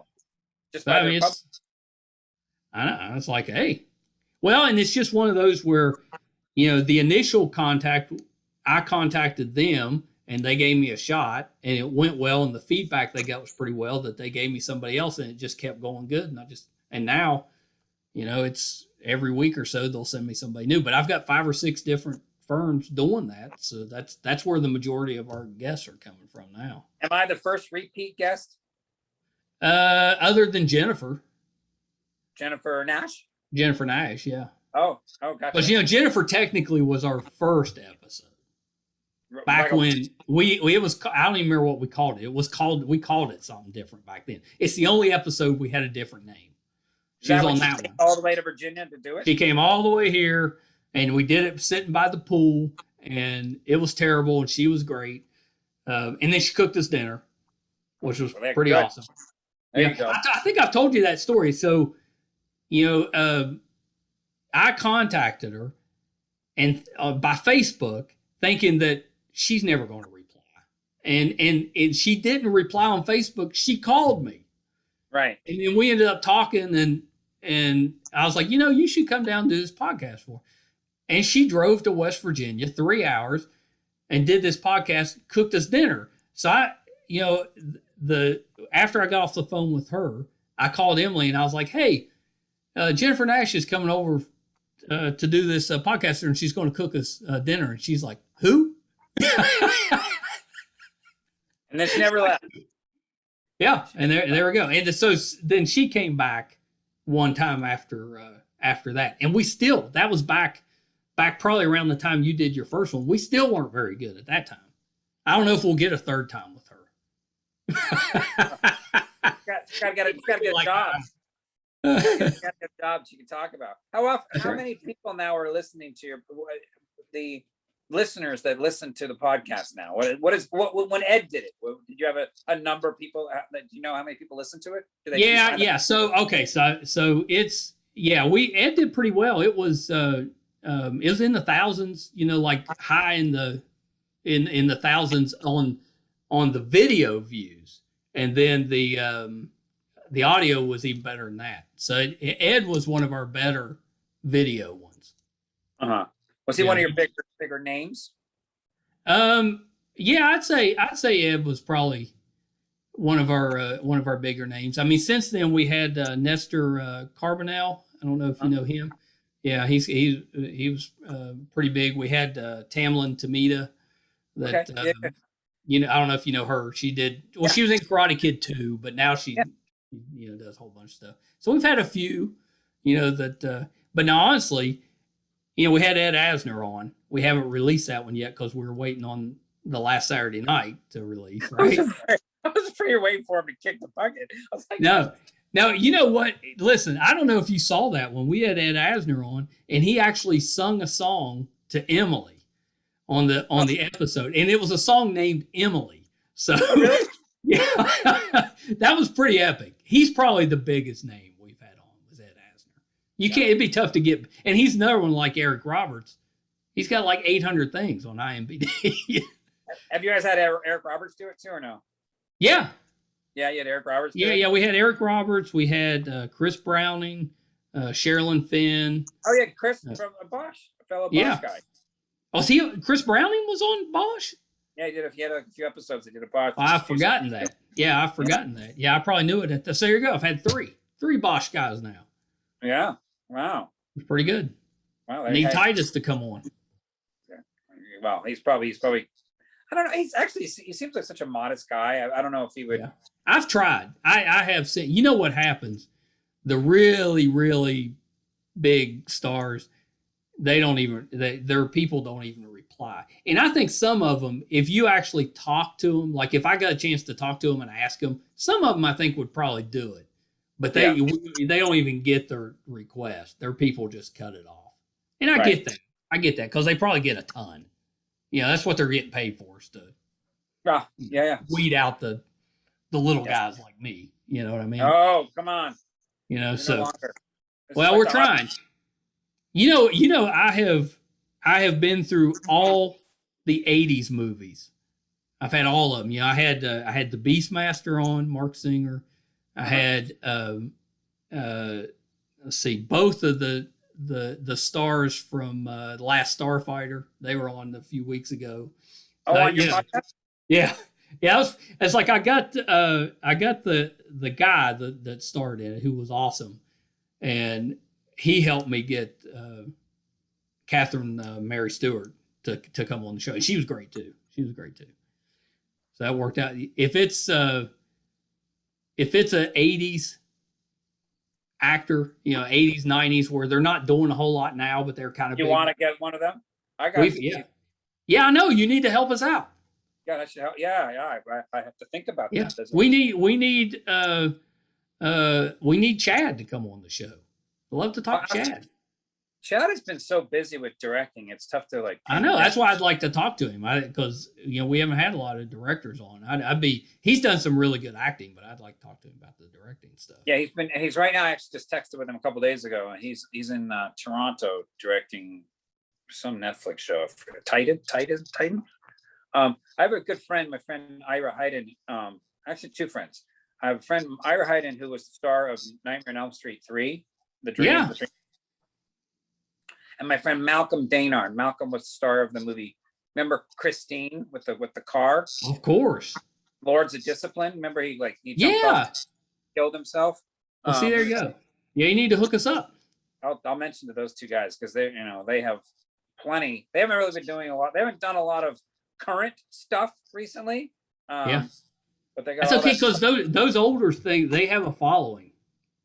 Just by I know. It's like, hey, well, and it's just one of those where, the initial contact, I contacted them and they gave me a shot and it went well. And the feedback they got was pretty well, that they gave me somebody else, and it just kept going good. And now, it's every week or so they'll send me somebody new, but I've got 5 or 6 different firms doing that. So that's where the majority of our guests are coming from now. Am I the first repeat guest? Other than Jennifer Nash, yeah. Oh, gotcha. But Jennifer technically was our first episode. Back when it was, I don't even remember what we called it. We called it something different back then. It's the only episode we had a different name. She was on that one. All the way to Virginia to do it? She came all the way here, and we did it sitting by the pool, and it was terrible, and she was great. And then she cooked us dinner, which was pretty awesome. There you go. I think I've told you that story. So, I contacted her and by Facebook, thinking that she's never going to reply, and she didn't reply on Facebook. She called me, right? And then we ended up talking, and I was like, you should come down and do this podcast for her. And she drove to West Virginia 3 hours and did this podcast, cooked us dinner. So after I got off the phone with her, I called Emily and I was like, hey, Jennifer Nash is coming over to do this podcast, and she's going to cook us dinner. And she's like, who? And then she never left. Yeah, and there we go. And so then she came back one time after that, and that was back probably around the time you did your first one. We still weren't very good at that time. I don't know if we'll get a third time with her. Gotta get a job. Got a job you can talk about. How many people now are listening to the listeners that listen to the podcast now? What when Ed did it? Did you have a number of people? Do you know how many people listen to it? Yeah. So okay, so it's Ed did pretty well. It was in the thousands. Like high in the thousands on the video views, and then the audio was even better than that. So Ed was one of our better video ones. Was he one of your bigger names? Yeah, I'd say Ed was probably one of our bigger names. I mean, since then we had Nestor Carbonell. I don't know if you know him. Yeah, he was pretty big. We had Tamlin Tamita. That I don't know if you know her. She did well. Yeah. She was in Karate Kid 2, but now she does a whole bunch of stuff. So we've had a few, that. But now, honestly, we had Ed Asner on. We haven't released that one yet because we were waiting on the last Saturday night to release, right? I was afraid you're waiting for him to kick the bucket. I was like, No. Now, you know what? Listen, I don't know if you saw that when we had Ed Asner on, and he actually sung a song to Emily on the episode, and it was a song named Emily. So, really? Yeah, that was pretty epic. He's probably the biggest name we've had on was Ed Asner. You can't. It'd be tough to get, and he's another one like Eric Roberts. He's got like 800 things on IMDb. Have you guys had Eric Roberts do it too, or no? Yeah. Yeah, you had Eric Roberts. Yeah. We had Eric Roberts. We had Chris Browning, Sherilyn Finn. Oh yeah, Chris from Bosch, a fellow Bosch guy. Oh, Chris Browning was on Bosch? Yeah, he did. He had a few episodes. He did a Bosch. I've forgotten that. Yeah, I've forgotten that. Yeah, I probably knew it. So there you go. I've had three Bosch guys now. Yeah. Wow. It's pretty good. Wow. I need Titus to come on. Yeah. Well, he's probably. I don't know. He seems like such a modest guy. I don't know if he would. Yeah. I've tried. I have seen. You know what happens? The really, really big stars, their people don't even reply. And I think some of them, if you actually talk to them, like if I got a chance to talk to them and ask them, some of them I think would probably do it. But they don't even get their request. Their people just cut it off. And I get that. I get that because they probably get a ton. That's what they're getting paid for, is to weed out the little guys like me. You know what I mean? Oh, come on. So we're trying. I have been through all the 80s movies. I've had all of them. I had the Beastmaster on, Mark Singer. I had let's see, both of the stars from The Last Starfighter. They were on a few weeks ago. Oh, on your podcast? Yeah. Yeah, it's like I got the guy that starred in it, who was awesome, and he helped me get Catherine Mary Stewart to come on the show. And she was great too. So that worked out. If it's an 80s actor, 80s, 90s, where they're not doing a whole lot now, but they're kind of. You want to get one of them? I got. Yeah, I know. You need to help us out. Yeah, that should help. Yeah. I have to think about that. We need Chad to come on the show. I'd love to talk to Chad. Chad has been so busy with directing; it's tough to . I know. That's why I'd like to talk to him. Because we haven't had a lot of directors on. He's done some really good acting, but I'd like to talk to him about the directing stuff. Yeah, he's right now. I actually just texted with him a couple of days ago, and he's in Toronto directing some Netflix show. Titan. I have a good friend, my friend Ira Hayden. Actually, two friends. I have a friend, Ira Hayden, who was the star of Nightmare on Elm Street 3, The Dream. Yeah. And my friend Malcolm Daynard. Malcolm was the star of the movie. Remember Christine with the car? Of course. Lords of Discipline. Remember he jumped off, killed himself. Well, see, there you go. Yeah, you need to hook us up. I'll mention to those two guys because they have plenty. They haven't really been doing a lot. They haven't done a lot of current stuff recently. But they got. That's okay because those older things, they have a following.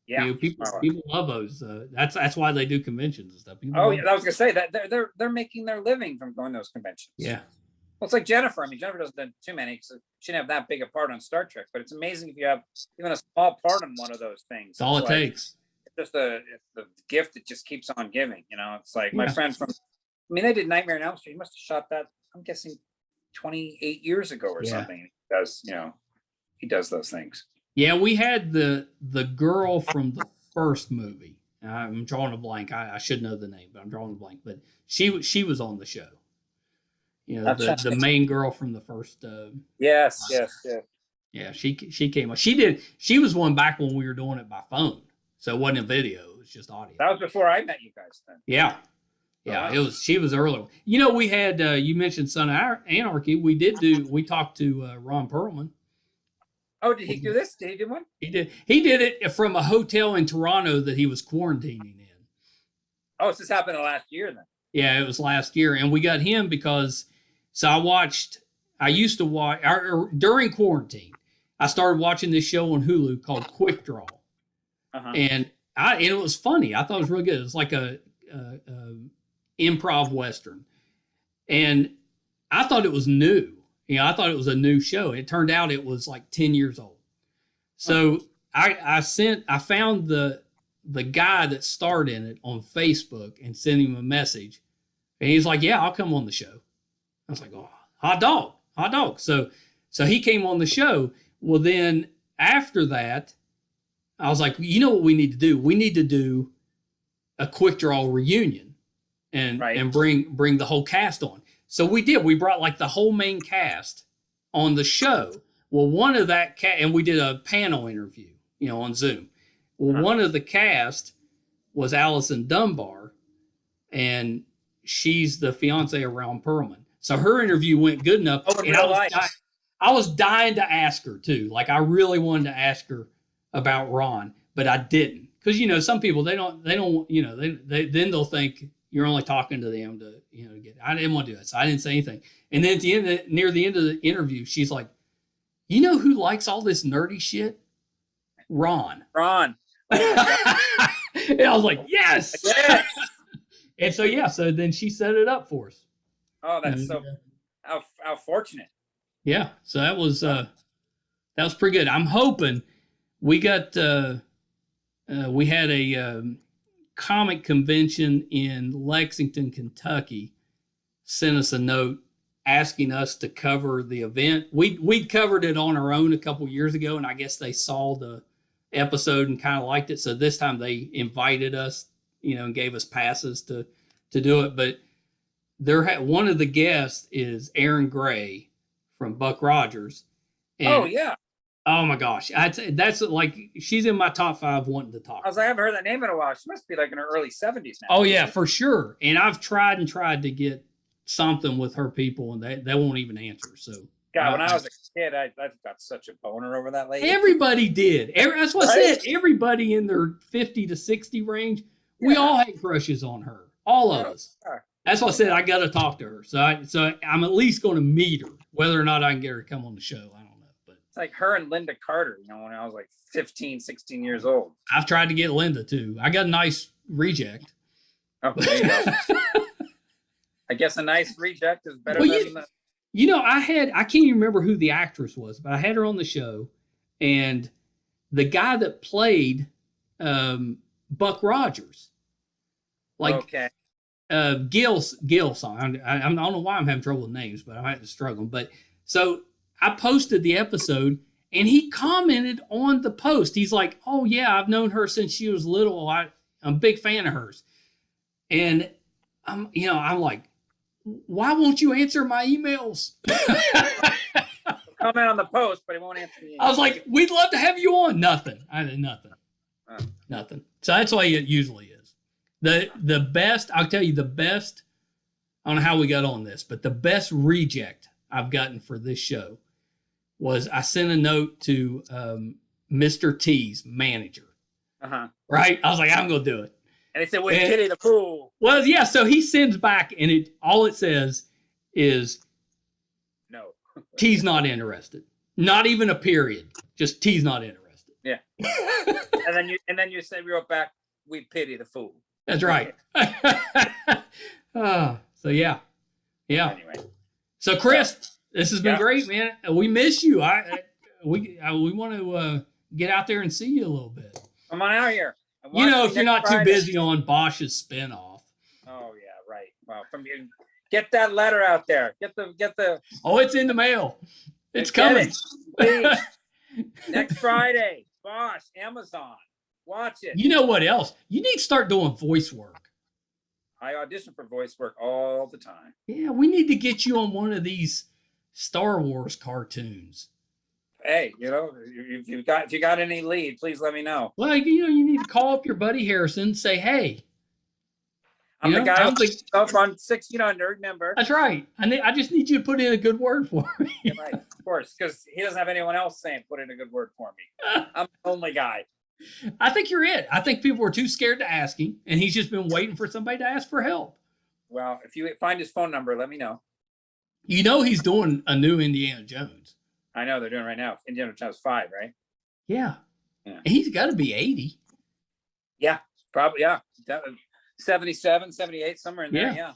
Yeah, people love those. That's why they do conventions and stuff. I was gonna say that they're making their living from going to those conventions. Yeah. Well, it's like Jennifer. I mean, Jennifer doesn't do too many, so she didn't have that big a part on Star Trek. But it's amazing if you have even a small part on one of those things. It's all it takes. It's just the gift that just keeps on giving. It's like my friend from. I mean, they did Nightmare on Elm Street. He must have shot that. I'm guessing 28 years ago or something. He does those things. Yeah, we had the girl from the first movie. I'm drawing a blank. I should know the name, but I'm drawing a blank. But she was on the show. The main girl from the first. Yes. Yeah, she came on. She was one back when we were doing it by phone, so it wasn't a video. It was just audio. That was before I met you guys then. Yeah. It was. She was early. We had. You mentioned Son of Anarchy. We talked to Ron Perlman. Oh, did he do this? Did he do one? He did. He did it from a hotel in Toronto that he was quarantining in. Oh, so this happened last year then? Yeah, it was last year, and we got him because. So I used to watch during quarantine. I started watching this show on Hulu called Quick Draw, and it was funny. I thought it was really good. It's like improv Western. And I thought it was new. I thought it was a new show. It turned out it was like 10 years old. So I found the guy that starred in it on Facebook and sent him a message. And he's like, yeah, I'll come on the show. I was like, oh, hot dog. So he came on the show. Well, then after that, I was like, you know what we need to do? We need to do a quick draw reunion and bring the whole cast on. So we did. We brought like the whole main cast on the show. Well, one of that and we did a panel interview, on Zoom. Well, one of the cast was Allison Dunbar, and she's the fiance of Ron Perlman. So her interview went good enough. Oh, and I was dying to ask her too. Like I really wanted to ask her about Ron, but I didn't. Because, some people, they don't, then they'll think you're only talking to them to, I didn't want to do that. So I didn't say anything. And then near the end of the interview, she's like, you know who likes all this nerdy shit? Ron. And I was like, yes. And so then she set it up for us. Oh, that's how fortunate. Yeah. So that was pretty good. I'm hoping we got, we had a comic convention in Lexington, Kentucky, sent us a note asking us to cover the event. We'd covered it on our own a couple years ago, and I guess they saw the episode and kind of liked it. So this time they invited us, and gave us passes to do it. But one of the guests is Aaron Gray from Buck Rogers. And, oh yeah. Oh my gosh. That's like, she's in my top 5 wanting to talk. I haven't heard that name in a while. She must be like in her early 70s now. Oh yeah, for sure. And I've tried to get something with her people, and they won't even answer. So God, when I was a kid, I got such a boner over that lady. Everybody did. That's what I said. Everybody in their 50 to 60 range, we all had crushes on her. All of us. That's what I said. I got to talk to her. So I'm at least going to meet her. Whether or not I can get her to come on the show, I don't know. But it's like her and Linda Carter, when I was like 15, 16 years old. I've tried to get Linda too. I got a nice reject. Oh, there you go. I guess a nice reject is better than the... I can't even remember who the actress was, but I had her on the show, and the guy that played Buck Rogers, Gil song. I don't know why I'm having trouble with names, but I'm having to struggle. But so I posted the episode, and he commented on the post. He's like, "Oh yeah, I've known her since she was little. I'm a big fan of hers." And I'm like, why won't you answer my emails? Comment on the post, but he won't answer the email. I was like, we'd love to have you on. Nothing. I did nothing. Nothing. So that's why it usually is. The best, I'll tell you the best, I don't know how we got on this, but the best reject I've gotten for this show was I sent a note to Mr. T's manager. Right? I was like, I'm going to do it. And they said, "We pity the fool." Well, yeah. So he sends back, and all it says is, "No, T's not interested." Not even a period. Just T's not interested. Yeah. and then you said, we wrote back, "We pity the fool." That's right. So yeah. Anyway. So Chris, this has been great, man. We miss you. We want to get out there and see you a little bit. Come on out here. If you're not too busy on Bosch's spinoff. Oh yeah, right. Well, get that letter out there. Get the. Oh, it's in the mail. It's coming. Please. Next Friday, Bosch, Amazon. Watch it. You know what else? You need to start doing voice work. I audition for voice work all the time. Yeah, we need to get you on one of these Star Wars cartoons. Hey, if you got any lead, please let me know. Well, you need to call up your buddy Harrison, say, hey. I'm the guy who's up on 16 Under, remember? That's right. I just need you to put in a good word for me. Right, of course, because he doesn't have anyone else saying put in a good word for me. I'm the only guy. I think you're it. I think people were too scared to ask him, and he's just been waiting for somebody to ask for help. Well, if you find his phone number, let me know. He's doing a new Indiana Jones. I know they're doing right now. Indiana Jones 5, right? Yeah. And he's got to be 80. Yeah, probably. Yeah. 77, 78, somewhere in there. Yeah.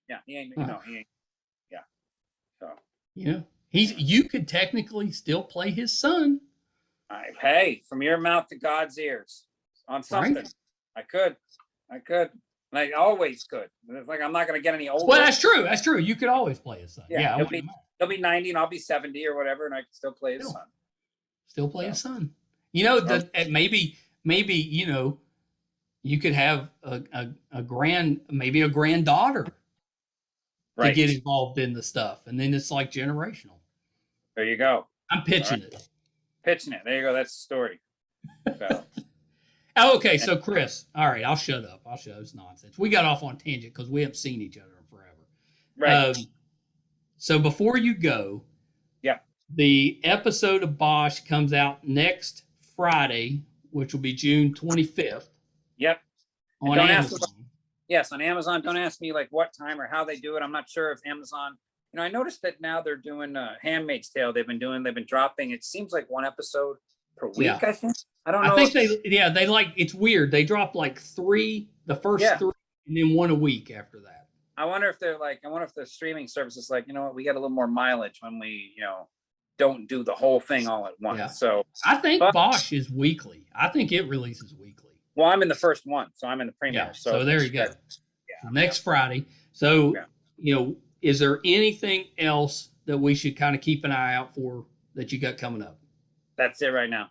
Yeah. He ain't, he ain't. Yeah. So. Yeah. You could technically still play his son. Hey, from your mouth to God's ears on something. Right? I could. And I always could. It's like I'm not going to get any older. Well, that's true. You could always play his son. Yeah. He'll be 90 and I'll be 70 or whatever, and I can still play his son. Still play his son. You know, that maybe, you know, you could have a granddaughter to get involved in the stuff. And then it's like generational. There you go. I'm pitching it. Pitching it. There you go. That's the story. So. Okay, so Chris, all right, I'll shut up. It's nonsense. We got off on tangent because we haven't seen each other in forever. Right. So before you go, the episode of Bosch comes out next Friday, which will be June 25th. Yep. On Amazon. Yes, on Amazon. Don't ask me like what time or how they do it. I'm not sure if Amazon. You know, I noticed that now they're doing Handmaid's Tale. They've been dropping. It seems like one episode per week. Yeah. I think. I don't know. I think they like. It's weird. They drop like the first 3, and then one a week after that. I wonder if the streaming service is like, you know what, we get a little more mileage when we, don't do the whole thing all at once. Yeah. So I think Bosch is weekly. I think it releases weekly. Well, I'm in the first one, so I'm in the premiere. Yeah, so there you go. Next Friday. So, is there anything else that we should kind of keep an eye out for that you got coming up? That's it right now.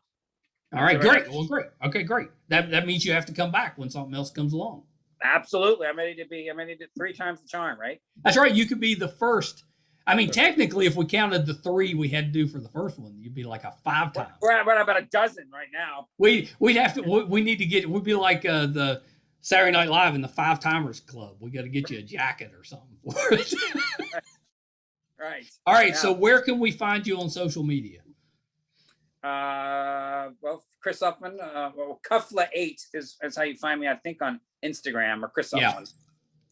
All right, great. Well, great. Okay, great. That means you have to come back when something else comes along. Absolutely. I'm ready to 3 times the charm, right? That's right. You could be the first. I mean, technically, if we counted the 3 we had to do for the first one, you'd be like a 5 times. We're at about a dozen right now. We'd have to. We need to get. We'd be like the Saturday Night Live in the 5 Timers Club. We got to get you a jacket or something for it. Right. All right. So where can we find you on social media? Well, Chris Ufland. Cuffla8 is how you find me. I think on Instagram or Chris Ufland. Yeah.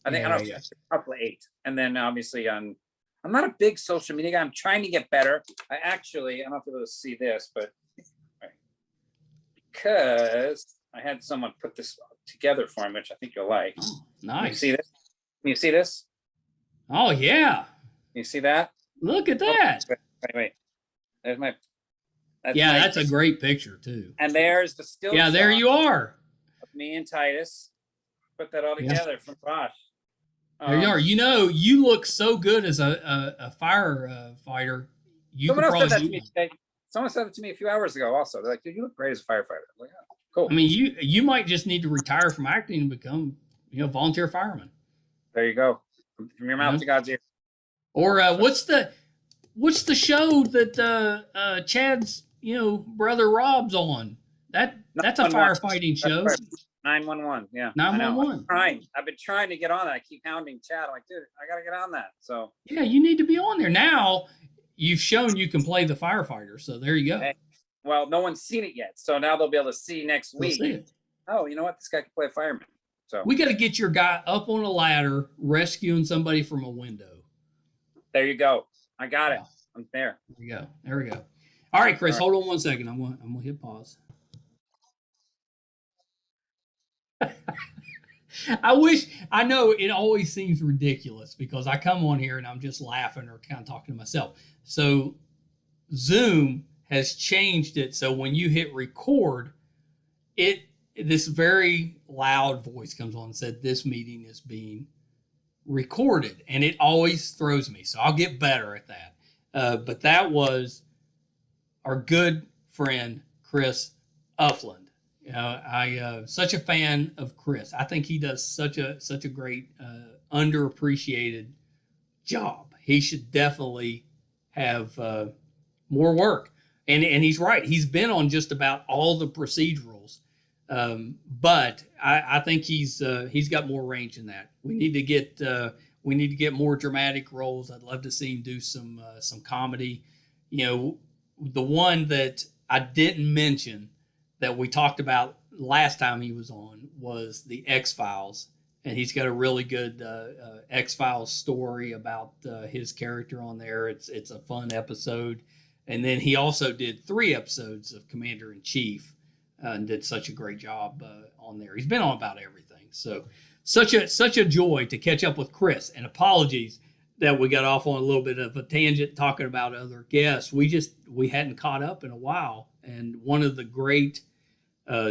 I think I don't know. Cuffla8, and then obviously on. I'm not a big social media guy. I'm trying to get better. I don't know if you'll be able to see this, but because I had someone put this together for me, which I think you'll like. Oh, nice. Can you see this? Oh, yeah. You see that? Look at that. Wait. There's my... That's a great picture, too. And there's the still shot there you are. Of me and Titus. Put that all together from Bosch. There you are. You look so good as a firefighter. Someone said it to me a few hours ago also. They're like, dude, you look great as a firefighter. I'm like, oh, cool. I mean, you might just need to retire from acting and become, volunteer fireman. There you go. From your mouth to God's ear. Or what's the show that Chad's, brother Rob's on? That's a firefighting show. 911, yeah. 911. I've been trying to get on that. I keep hounding Chad. I'm like, dude, I gotta get on that. So yeah, you need to be on there. Now you've shown you can play the firefighter, so there you go. Hey, well, no one's seen it yet, so now they'll be able to see next week. See it. Oh, you know what? This guy can play a fireman. So we got to get your guy up on a ladder rescuing somebody from a window. There you go. I got it. I'm there. There we go. All right, Chris, hold on 1 second. I'm gonna hit pause. I know it always seems ridiculous because I come on here and I'm just laughing or kind of talking to myself. So Zoom has changed it so when you hit record, this very loud voice comes on and said this meeting is being recorded, and it always throws me. So I'll get better at that. But that was our good friend Chris Ufland. I'm such a fan of Chris. I think he does such a great underappreciated job. He should definitely have more work. And he's right. He's been on just about all the procedurals, but I think he's got more range than that. We need to get more dramatic roles. I'd love to see him do some comedy. The one that I didn't mention that we talked about last time he was on was the X-Files, and he's got a really good X-Files story about his character on there. It's a fun episode. And then he also did 3 episodes of Commander-in-Chief, and did such a great job on there. He's been on about everything. So such a joy to catch up with Chris. And apologies that we got off on a little bit of a tangent talking about other guests. We hadn't caught up in a while. And one of the great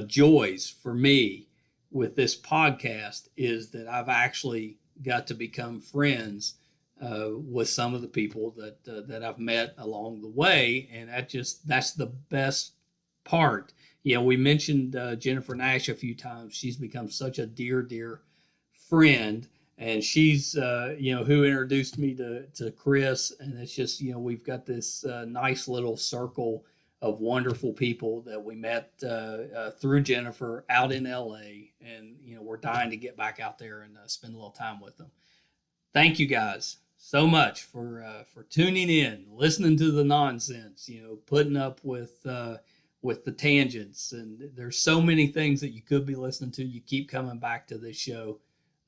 joys for me with this podcast is that I've actually got to become friends with some of the people that I've met along the way. And that's the best part. We mentioned Jennifer Nash a few times. She's become such a dear friend, and she's who introduced me to Chris. And it's just, we've got this nice little circle of wonderful people that we met through Jennifer out in LA, and we're dying to get back out there and spend a little time with them. Thank you guys so much for tuning in, listening to the nonsense, putting up with the tangents. And there's so many things that you could be listening to. You keep coming back to this show.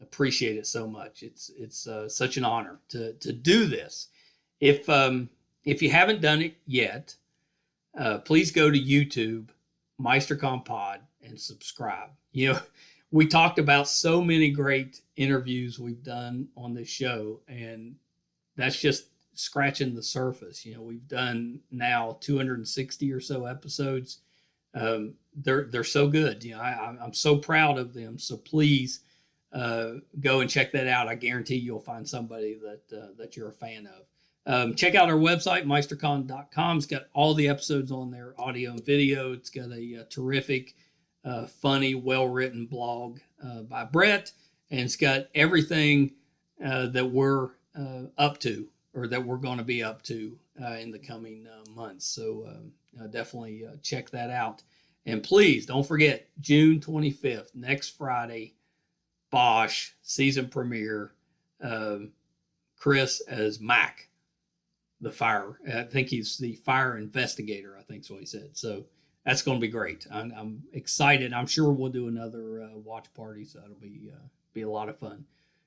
Appreciate it so much. It's such an honor to do this. If you haven't done it yet, please go to YouTube, MeisterCon Pod, and subscribe. We talked about so many great interviews we've done on this show, and that's just scratching the surface. We've done now 260 or so episodes. They're so good. I'm so proud of them. So please go and check that out. I guarantee you'll find somebody that you're a fan of. Check out our website, meistercon.com. It's got all the episodes on there, audio and video. It's got a terrific, funny, well-written blog by Brett, and it's got everything that we're up to, or that we're going to be up to in the coming months. So definitely check that out. And please don't forget, June 25th, next Friday, Bosch season premiere. Chris as Mac, the fire. I think he's the fire investigator, I think is what he said. So that's going to be great. I'm excited. I'm sure we'll do another watch party, so that'll be a lot of fun.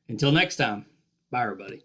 Until next time, bye everybody.